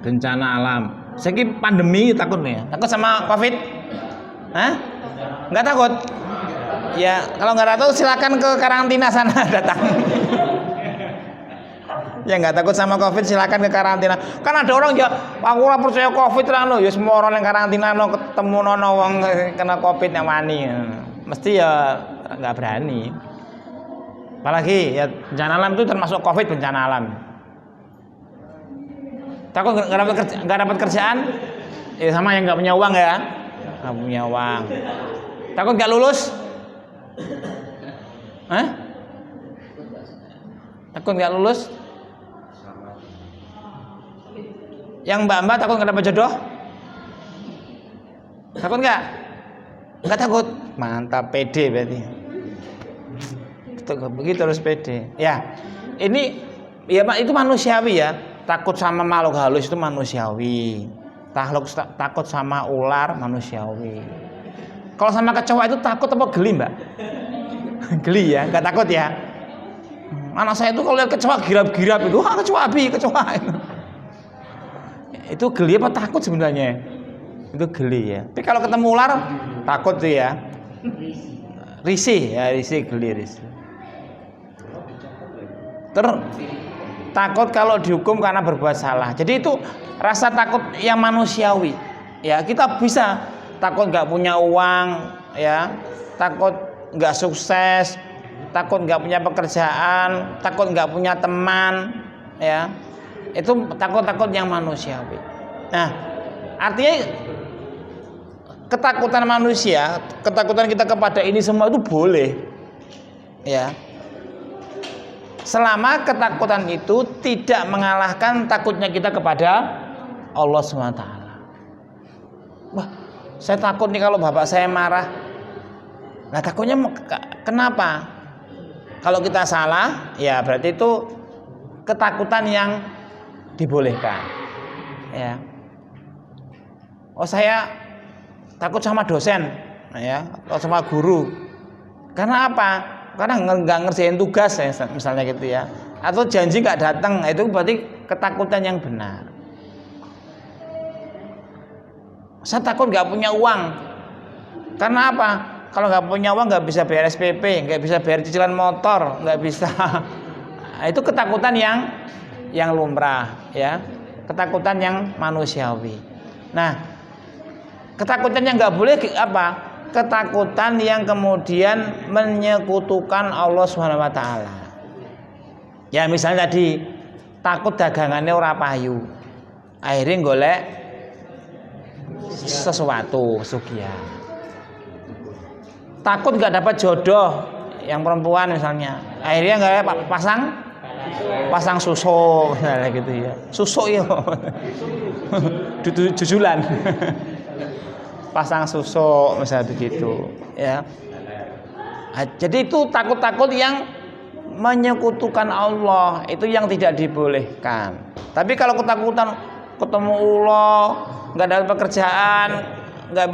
Bencana alam. Saya pandemi takut nih. Takut sama COVID? Hah? Nggak takut? Ya, kalau nggak takut silakan ke karantina sana datang. Ya nggak takut sama COVID silakan ke karantina. Kan ada orang ya, aku ora percaya COVID lah lo. Ya semua orang yang karantina lo ketemu nono wong kena COVID yang wani. Mesti ya nggak berani. Apalagi ya bencana alam itu termasuk COVID bencana alam. Takut nggak dapat kerjaan? Ya sama yang nggak punya uang ya. Nggak punya uang. Takut nggak lulus? Hah? Takut nggak lulus? Yang mbak-mbak takut nggak dapat jodoh? Takut nggak? Nggak takut? Mantap, pede berarti. Begitu harus pede. Ya, ini ya itu manusiawi ya. Takut sama makhluk halus itu manusiawi. Takut sama ular manusiawi. Kalau sama kecoa itu takut apa geli mbak? Geli ya, nggak takut ya. Anak saya itu kalau lihat kecoa girap-girap itu, kecoa. Itu geli apa takut sebenarnya? Itu geli ya. Tapi kalau ketemu ular takut tuh ya. Risih, geli, risih. Takut kalau dihukum karena berbuat salah. Jadi itu rasa takut yang manusiawi. Ya kita bisa takut nggak punya uang, ya, takut nggak sukses, takut nggak punya pekerjaan, takut nggak punya teman, ya. Itu takut-takut yang manusiawi. Nah, artinya ketakutan manusia, ketakutan kita kepada ini semua itu boleh, ya. Selama ketakutan itu tidak mengalahkan takutnya kita kepada Allah SWT. Wah, saya takut nih kalau bapak saya marah. Nah, takutnya kenapa? Kalau kita salah, ya berarti itu ketakutan yang dibolehkan. Ya. Oh, saya takut sama dosen, ya, atau sama guru. Karena apa? Karena nggak ngerjain tugas, ya, misalnya gitu ya. Atau janji nggak datang, itu berarti ketakutan yang benar. Saya takut nggak punya uang. Karena apa? Kalau nggak punya uang nggak bisa bayar SPP, nggak bisa bayar cicilan motor, nggak bisa. Nah, itu ketakutan yang lumrah, ya. Ketakutan yang manusiawi. Nah, ketakutan yang nggak boleh apa? Ketakutan yang kemudian menyekutukan Allah Subhanahu Wa Taala. Ya misalnya tadi takut dagangannya ora payu, akhirnya golek sesuatu sugihan. Takut nggak dapat jodoh yang perempuan misalnya, akhirnya nggak pasang susu misalnya gitu ya, susu ya, jujulan, pasang susu misalnya begitu ya. Nah, jadi itu takut-takut yang menyekutukan Allah, itu yang tidak dibolehkan. Tapi kalau ketakutan ketemu Allah, nggak dapat pekerjaan, nggak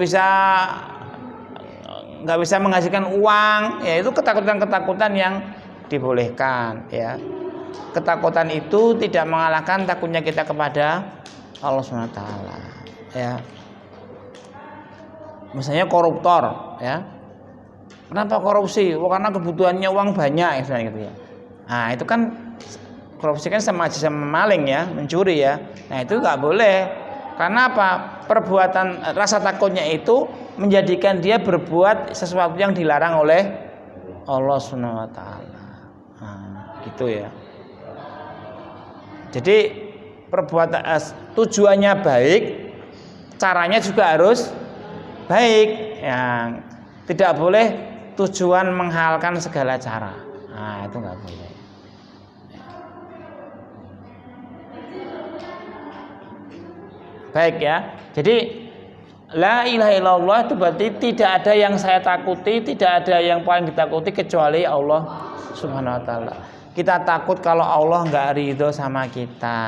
bisa menghasilkan uang, ya itu ketakutan-ketakutan yang dibolehkan, ya. Ketakutan itu tidak mengalahkan takutnya kita kepada Allah SWT, ya. Misalnya koruptor, ya. Kenapa korupsi? Oh, karena kebutuhannya uang banyak, misalnya gitu ya. Nah, itu kan korupsi kan sama aja sama maling ya, mencuri ya. Nah, itu nggak boleh. Karena apa? Perbuatan rasa takutnya itu menjadikan dia berbuat sesuatu yang dilarang oleh Allah Subhanahu wa taala. Nah, gitu ya. Jadi perbuatan tujuannya baik, caranya juga harus baik. Yang tidak boleh tujuan menghalalkan segala cara. Nah, itu nggak boleh. Baik ya. Jadi la ilaha illallah itu berarti tidak ada yang saya takuti, tidak ada yang paling ditakuti kecuali Allah Subhanahu wa taala. Kita takut kalau Allah nggak ridho sama kita,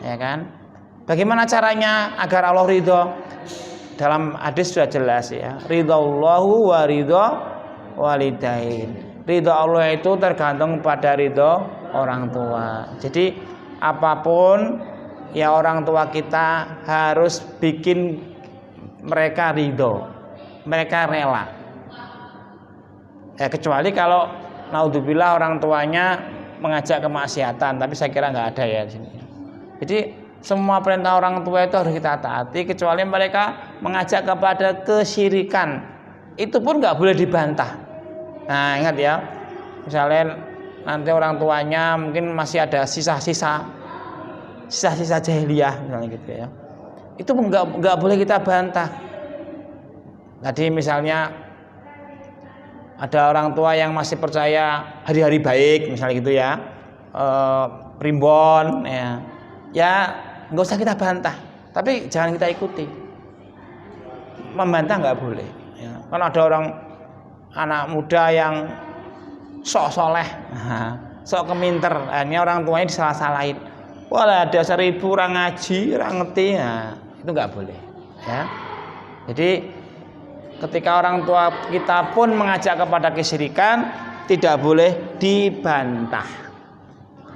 ya kan? Bagaimana caranya agar Allah ridho? Dalam hadis sudah jelas ya. Ridhollahu wa ridho walidain. Ridho Allah itu tergantung pada ridho orang tua. Jadi apapun ya orang tua kita harus bikin mereka ridho, mereka rela. Ya kecuali kalau naudzubillah orang tuanya mengajak kemaksiatan, tapi saya kira nggak ada ya di sini. Jadi semua perintah orang tua itu harus kita taati, kecuali mereka mengajak kepada kesyirikan. Itu pun nggak boleh dibantah. Nah ingat ya, misalnya nanti orang tuanya mungkin masih ada sisa-sisa jahiliyah misalnya gitu ya. Itu nggak boleh kita bantah. Tadi misalnya ada orang tua yang masih percaya hari-hari baik misalnya gitu ya, primbon ya nggak usah kita bantah, tapi jangan kita ikuti. Membantah nggak boleh. Ya. Kalau ada orang anak muda yang sok soleh, sok keminter, akhirnya orang tuanya disalah-salahin. Wah, ada 1000 orang ngaji, orang ngerti, nah, itu nggak boleh. Ya. Jadi ketika orang tua kita pun mengajak kepada kesyirikan, tidak boleh dibantah.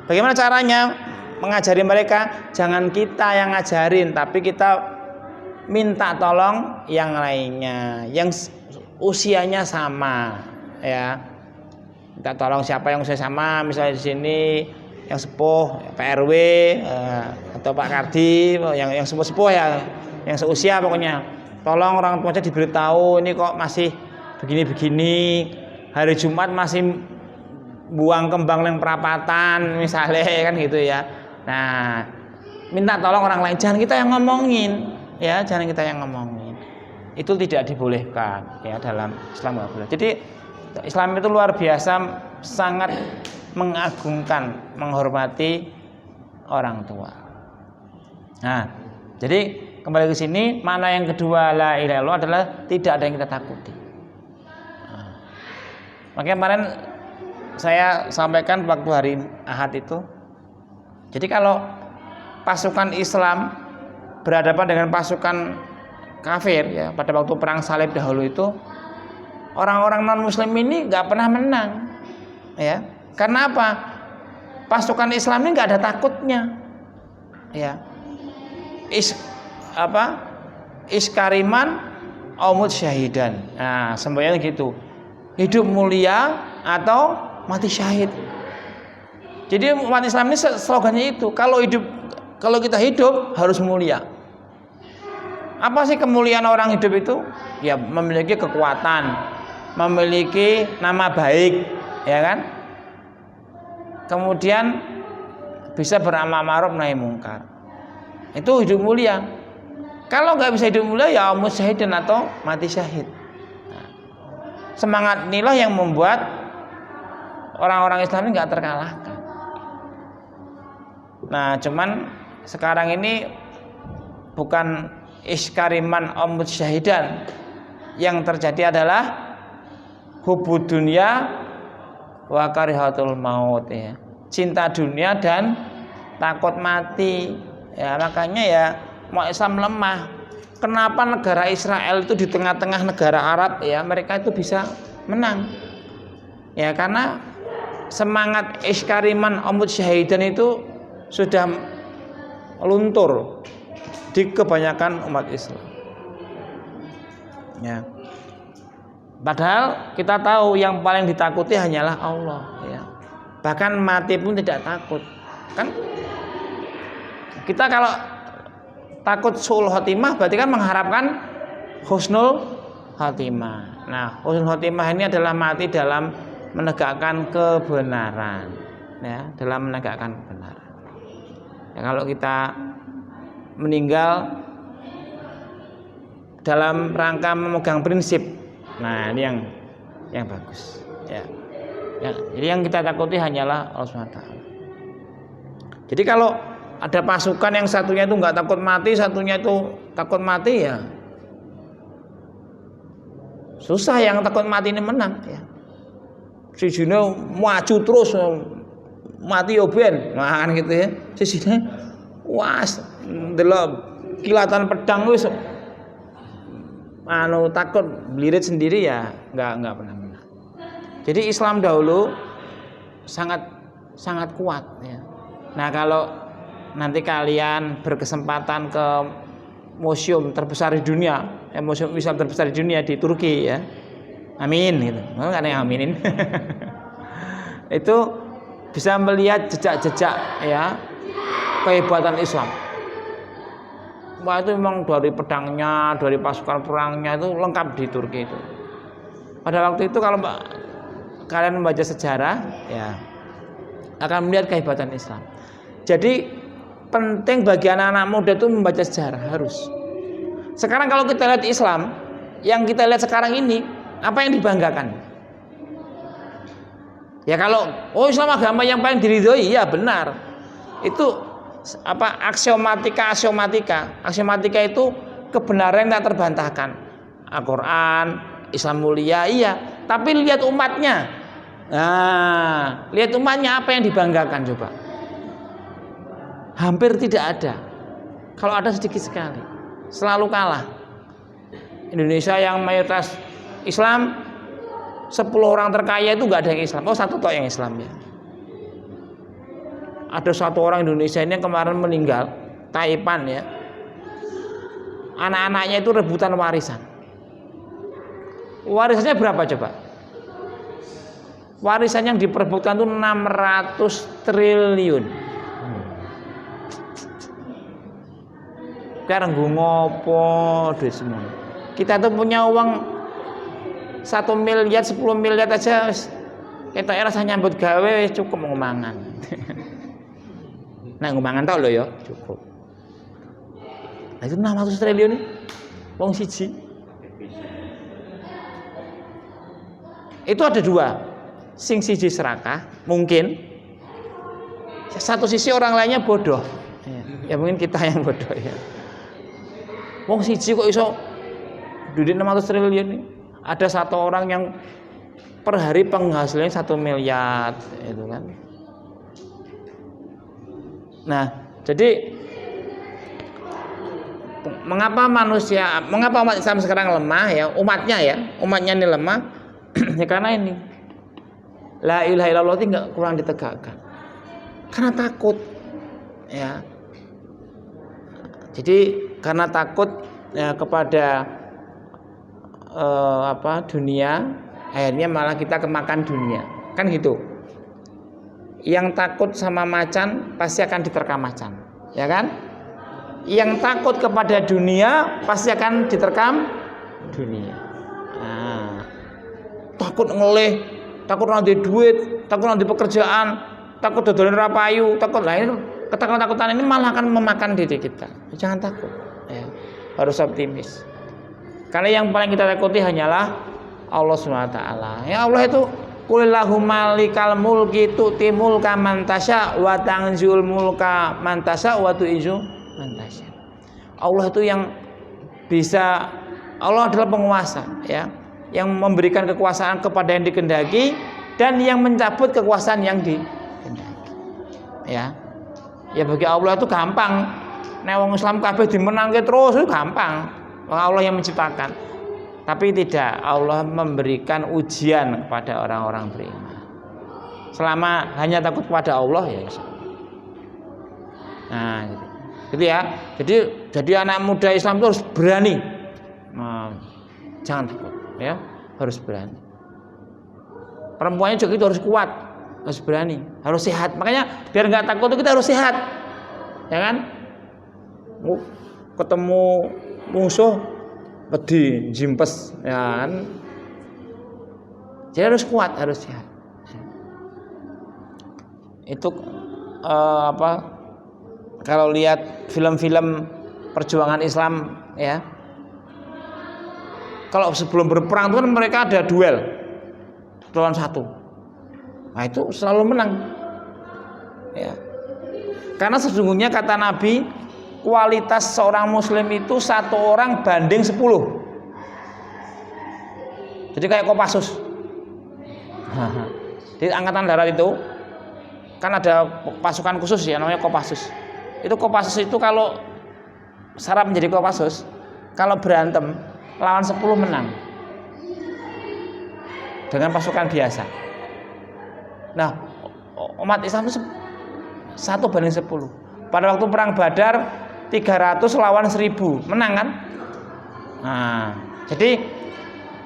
Bagaimana caranya mengajari mereka? Jangan kita yang ngajarin, tapi kita minta tolong yang lainnya, yang usianya sama, ya. Minta tolong siapa yang usia sama, misalnya di sini yang sepuh, Pak RW atau Pak Kardi, yang sepuh-sepuh ya, yang seusia pokoknya. Tolong orang tuanya diberitahu, ini kok masih begini-begini, hari Jumat masih buang kembang yang perapatan misalnya kan gitu ya. Nah, minta tolong orang lain, jangan kita yang ngomongin, ya, jangan kita yang ngomongin. Itu tidak dibolehkan ya dalam Islam, nggak boleh. Jadi Islam itu luar biasa, sangat mengagungkan, menghormati orang tua. Nah, Jadi kembali ke sini, makna yang kedua la ilaha illallah adalah tidak ada yang kita takuti. Makanya kemarin saya sampaikan waktu hari Ahad itu. Jadi kalau pasukan Islam berhadapan dengan pasukan kafir ya pada waktu perang salib dahulu itu, orang-orang non muslim ini nggak pernah menang ya. Karena apa? Pasukan Islam ini nggak ada takutnya ya. Iskariman aumut syahidan. Nah semboyannya gitu, hidup mulia atau mati syahid. Jadi umat Islam ini slogannya itu, kalau kita hidup harus mulia. Apa sih kemuliaan orang hidup itu? Ya memiliki kekuatan, memiliki nama baik, ya kan? Kemudian bisa beramal ma'ruf nahi mungkar. Itu hidup mulia. Kalau nggak bisa hidup mulia ya musyahidin atau mati syahid. Nah, semangat inilah yang membuat orang-orang Islam ini nggak terkalahkan. Nah, cuman sekarang ini bukan iskariman omud syahidan, yang terjadi adalah hubud dunia wa karihatul maut ya. Cinta dunia dan takut mati. Ya, makanya ya mau Islam lemah. Kenapa negara Israel itu di tengah-tengah negara Arab ya, mereka itu bisa menang. Ya, karena semangat iskariman omud syahidan itu sudah luntur di kebanyakan umat Islam. Ya. Padahal kita tahu yang paling ditakuti hanyalah Allah. Ya. Bahkan mati pun tidak takut. Kan kita kalau takut su'ul khotimah berarti kan mengharapkan husnul khotimah. Nah, husnul khotimah ini adalah mati dalam menegakkan kebenaran. Ya, dalam menegakkan kebenaran. Ya, kalau kita meninggal dalam rangka memegang prinsip, nah ini yang bagus. Ya. Jadi yang kita takuti hanyalah Allah SWT. Jadi kalau ada pasukan yang satunya itu nggak takut mati, satunya itu takut mati ya susah yang takut mati ini menang. Ya. Si Jino maju terus. Mati yo ben, makan gitu ya. Sisine was ndelok kilatan pedang wis takut blirit sendiri ya enggak pernah menang. Jadi Islam dahulu sangat kuat ya. Nah, kalau nanti kalian berkesempatan ke museum terbesar di dunia, museum Islam terbesar di dunia di Turki ya. Amin gitu. Enggak ada yang aminin. Itu bisa melihat jejak-jejak ya kehebatan Islam. Wah, itu memang dari pedangnya, dari pasukan perangnya itu lengkap di Turki itu. Pada waktu itu kalau kalian membaca sejarah ya akan melihat kehebatan Islam. Jadi penting bagi anak-anak muda itu membaca sejarah harus. Sekarang kalau kita lihat Islam, yang kita lihat sekarang ini apa yang dibanggakan? Ya kalau Islam agama yang paling diridhoi, ya benar. Itu aksiomatika. Aksiomatika itu kebenaran yang tak terbantahkan. Al-Qur'an, Islam mulia, iya. Tapi lihat umatnya. Nah, lihat umatnya apa yang dibanggakan coba? Hampir tidak ada. Kalau ada sedikit sekali. Selalu kalah. Indonesia yang mayoritas Islam, 10 orang terkaya itu nggak ada yang Islam. Satu tok yang Islam ya. Ada satu orang Indonesia ini yang kemarin meninggal, Taipan ya. Anak-anaknya itu rebutan warisan. Warisannya berapa coba? Warisan yang diperebutkan itu 600 triliun. Sekarang gue ngopo duit semua. Kita tuh punya uang 1 miliar, 10 miliar aja kita rasa nyambut gawe cukup ngumangan. Nah, ngumangan tau lo ya, cukup. Nah, itu 600 triliun nih. Wong siji. Itu ada dua. Sing siji serakah, mungkin. Satu sisi orang lainnya bodoh. Ya mungkin kita yang bodoh ya. Wong siji kok iso duit 600 triliun nih. Ada satu orang yang per hari penghasilannya 1 miliar itu kan. Nah, jadi mengapa umat Islam sekarang lemah ya, umatnya ini lemah ya karena ini la ilaha illallah itu nggak kurang ditegakkan karena takut ya. Jadi karena takut ya kepada dunia, akhirnya malah kita kemakan dunia kan gitu. Yang takut sama macan pasti akan diterkam macan, ya kan? Yang takut kepada dunia pasti akan diterkam dunia. Nah, takut ngelih, takut nanti duit, takut nanti pekerjaan, takut dodolan rapayu, takut lain. Ketakutan ini malah akan memakan diri kita. Jangan takut, ya. Harus optimis. Karena yang paling kita takuti hanyalah Allah SWT. Ya Allah itu Qulillahumma malikal mulki tu'ti mulka man tasya wa tanzul mulka man tasya wa tu'izu man tasya. Allah itu yang bisa, Allah adalah penguasa ya, yang memberikan kekuasaan kepada yang dikehendaki dan yang mencabut kekuasaan yang dikehendaki. Ya. Ya bagi Allah itu gampang. Nek wong Islam kabeh dimenangke terus itu gampang. Allah yang menciptakan. Tapi tidak, Allah memberikan ujian kepada orang-orang beriman. Selama hanya takut kepada Allah ya. Nah, gitu ya. Jadi anak muda Islam itu harus berani. Nah, jangan takut, ya. Harus berani. Perempuannya juga itu harus kuat, harus berani, harus sehat. Makanya biar nggak takut itu kita harus sehat, ya kan? Ketemu musuh pedih, jimpes, ya kan? Jadi harus kuat, harus sehat. Itu kalau lihat film-film perjuangan Islam, ya. Kalau sebelum berperang itu kan mereka ada duel lawan satu. Nah itu selalu menang. Ya. Karena sesungguhnya kata Nabi, kualitas seorang muslim itu 1 orang banding 10. Jadi kayak Kopassus. Di angkatan darat itu kan ada pasukan khusus ya namanya Kopassus. Itu Kopassus itu kalau syarat menjadi Kopassus, kalau berantem lawan 10 menang. Dengan pasukan biasa. Nah, umat Islam itu 1 banding 10. Pada waktu perang Badar 300 lawan 1000 menang kan? Nah, jadi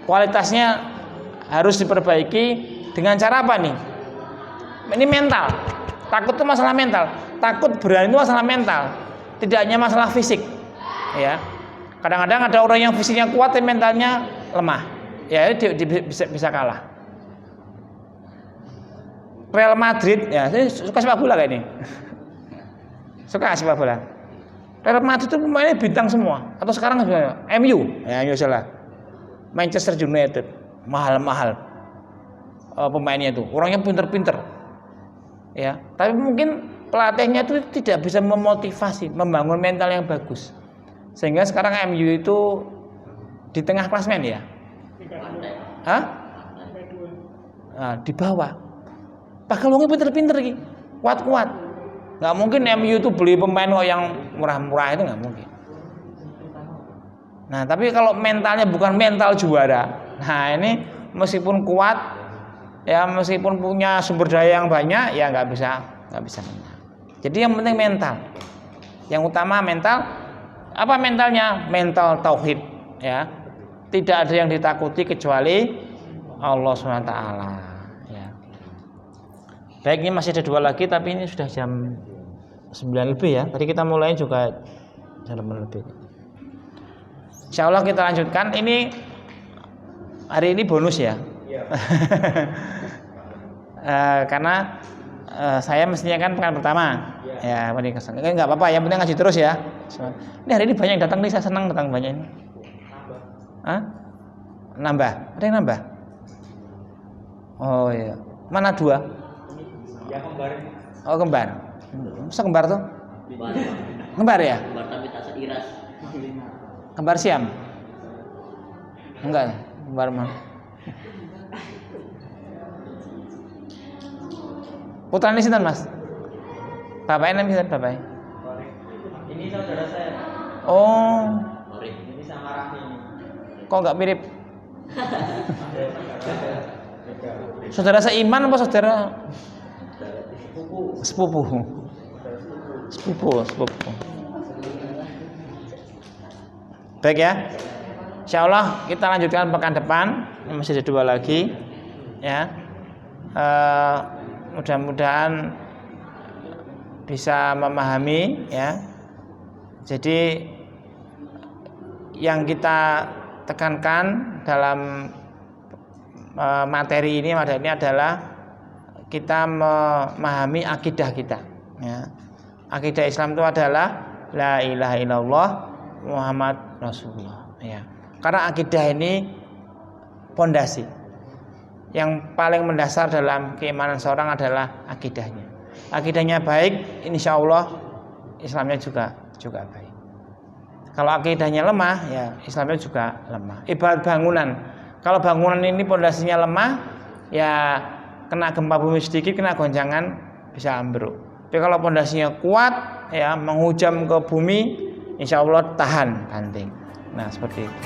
kualitasnya harus diperbaiki dengan cara apa nih? Ini mental. Takut itu masalah mental. Takut berani itu masalah mental. Tidak hanya masalah fisik. Ya. Kadang-kadang ada orang yang fisiknya kuat tapi mentalnya lemah. Ya, dia bisa kalah. Real Madrid ya, saya suka sepak bola kayak ini. Suka sepak bola. Real Madrid itu pemainnya bintang semua. Atau sekarang MU, ya MU salah. Manchester United, mahal-mahal pemainnya itu. Orangnya pinter-pinter. Ya, tapi mungkin pelatihnya itu tidak bisa memotivasi, membangun mental yang bagus. Sehingga sekarang MU itu di tengah klasmen ya. Hah? Nah, di bawah. Bakal wongnya pinter-pinter lagi, kuat-kuat. Nggak mungkin MU itu beli pemain kok yang murah-murah, itu nggak mungkin. Nah, tapi kalau mentalnya bukan mental juara, nah ini meskipun kuat, ya meskipun punya sumber daya yang banyak, ya nggak bisa menang. Jadi yang penting mental. Yang utama mental. Apa mentalnya? Mental tauhid, ya. Tidak ada yang ditakuti kecuali Allah SWT. Ya. Baik, ini masih ada 2 lagi, tapi ini sudah jam 9 lebih ya. Tadi kita mulai juga jam 8 lebih. Insya Allah kita lanjutkan. Ini hari ini bonus ya. Karena saya mestinya kan pekan pertama. Ya, nggak apa-apa. Yang penting ngaji terus ya. Ini hari ini banyak yang datang nih, saya senang datang banyak ini. Hah? Nambah? Ada yang nambah? Oh iya. Mana 2? Ya kembar. Oh kembar. Masa kembar tuh? Kembar ya? Kembar tapi tak seiras. Kembar Siam? Enggak, kembar mana? Putrane sinten, Mas? Bapaknya namanya sinten, bapaknya? Ini saudara saya. Oh, Ini sama Rahmi ini. kok enggak mirip? Saudara seiman apa saudara sepupu? Sepupu. Baik ya. Insya Allah kita lanjutkan pekan depan. Ini masih ada 2 lagi. Ya. Mudah-mudahan bisa memahami ya. Jadi yang kita tekankan dalam materi ini adalah kita memahami akidah kita ya. Akidah Islam itu adalah la ilaha illallah Muhammad Rasulullah ya. Karena akidah ini pondasi yang paling mendasar dalam keimanan seorang adalah akidahnya. Akidahnya baik, insya Allah Islamnya juga baik. Kalau akidahnya lemah, ya Islamnya juga lemah. Ibarat bangunan. Kalau bangunan ini pondasinya lemah, ya kena gempa bumi sedikit, kena goncangan bisa ambruk. Tapi kalau pondasinya kuat, ya menghujam ke bumi, insya Allah tahan banting. Nah seperti itu.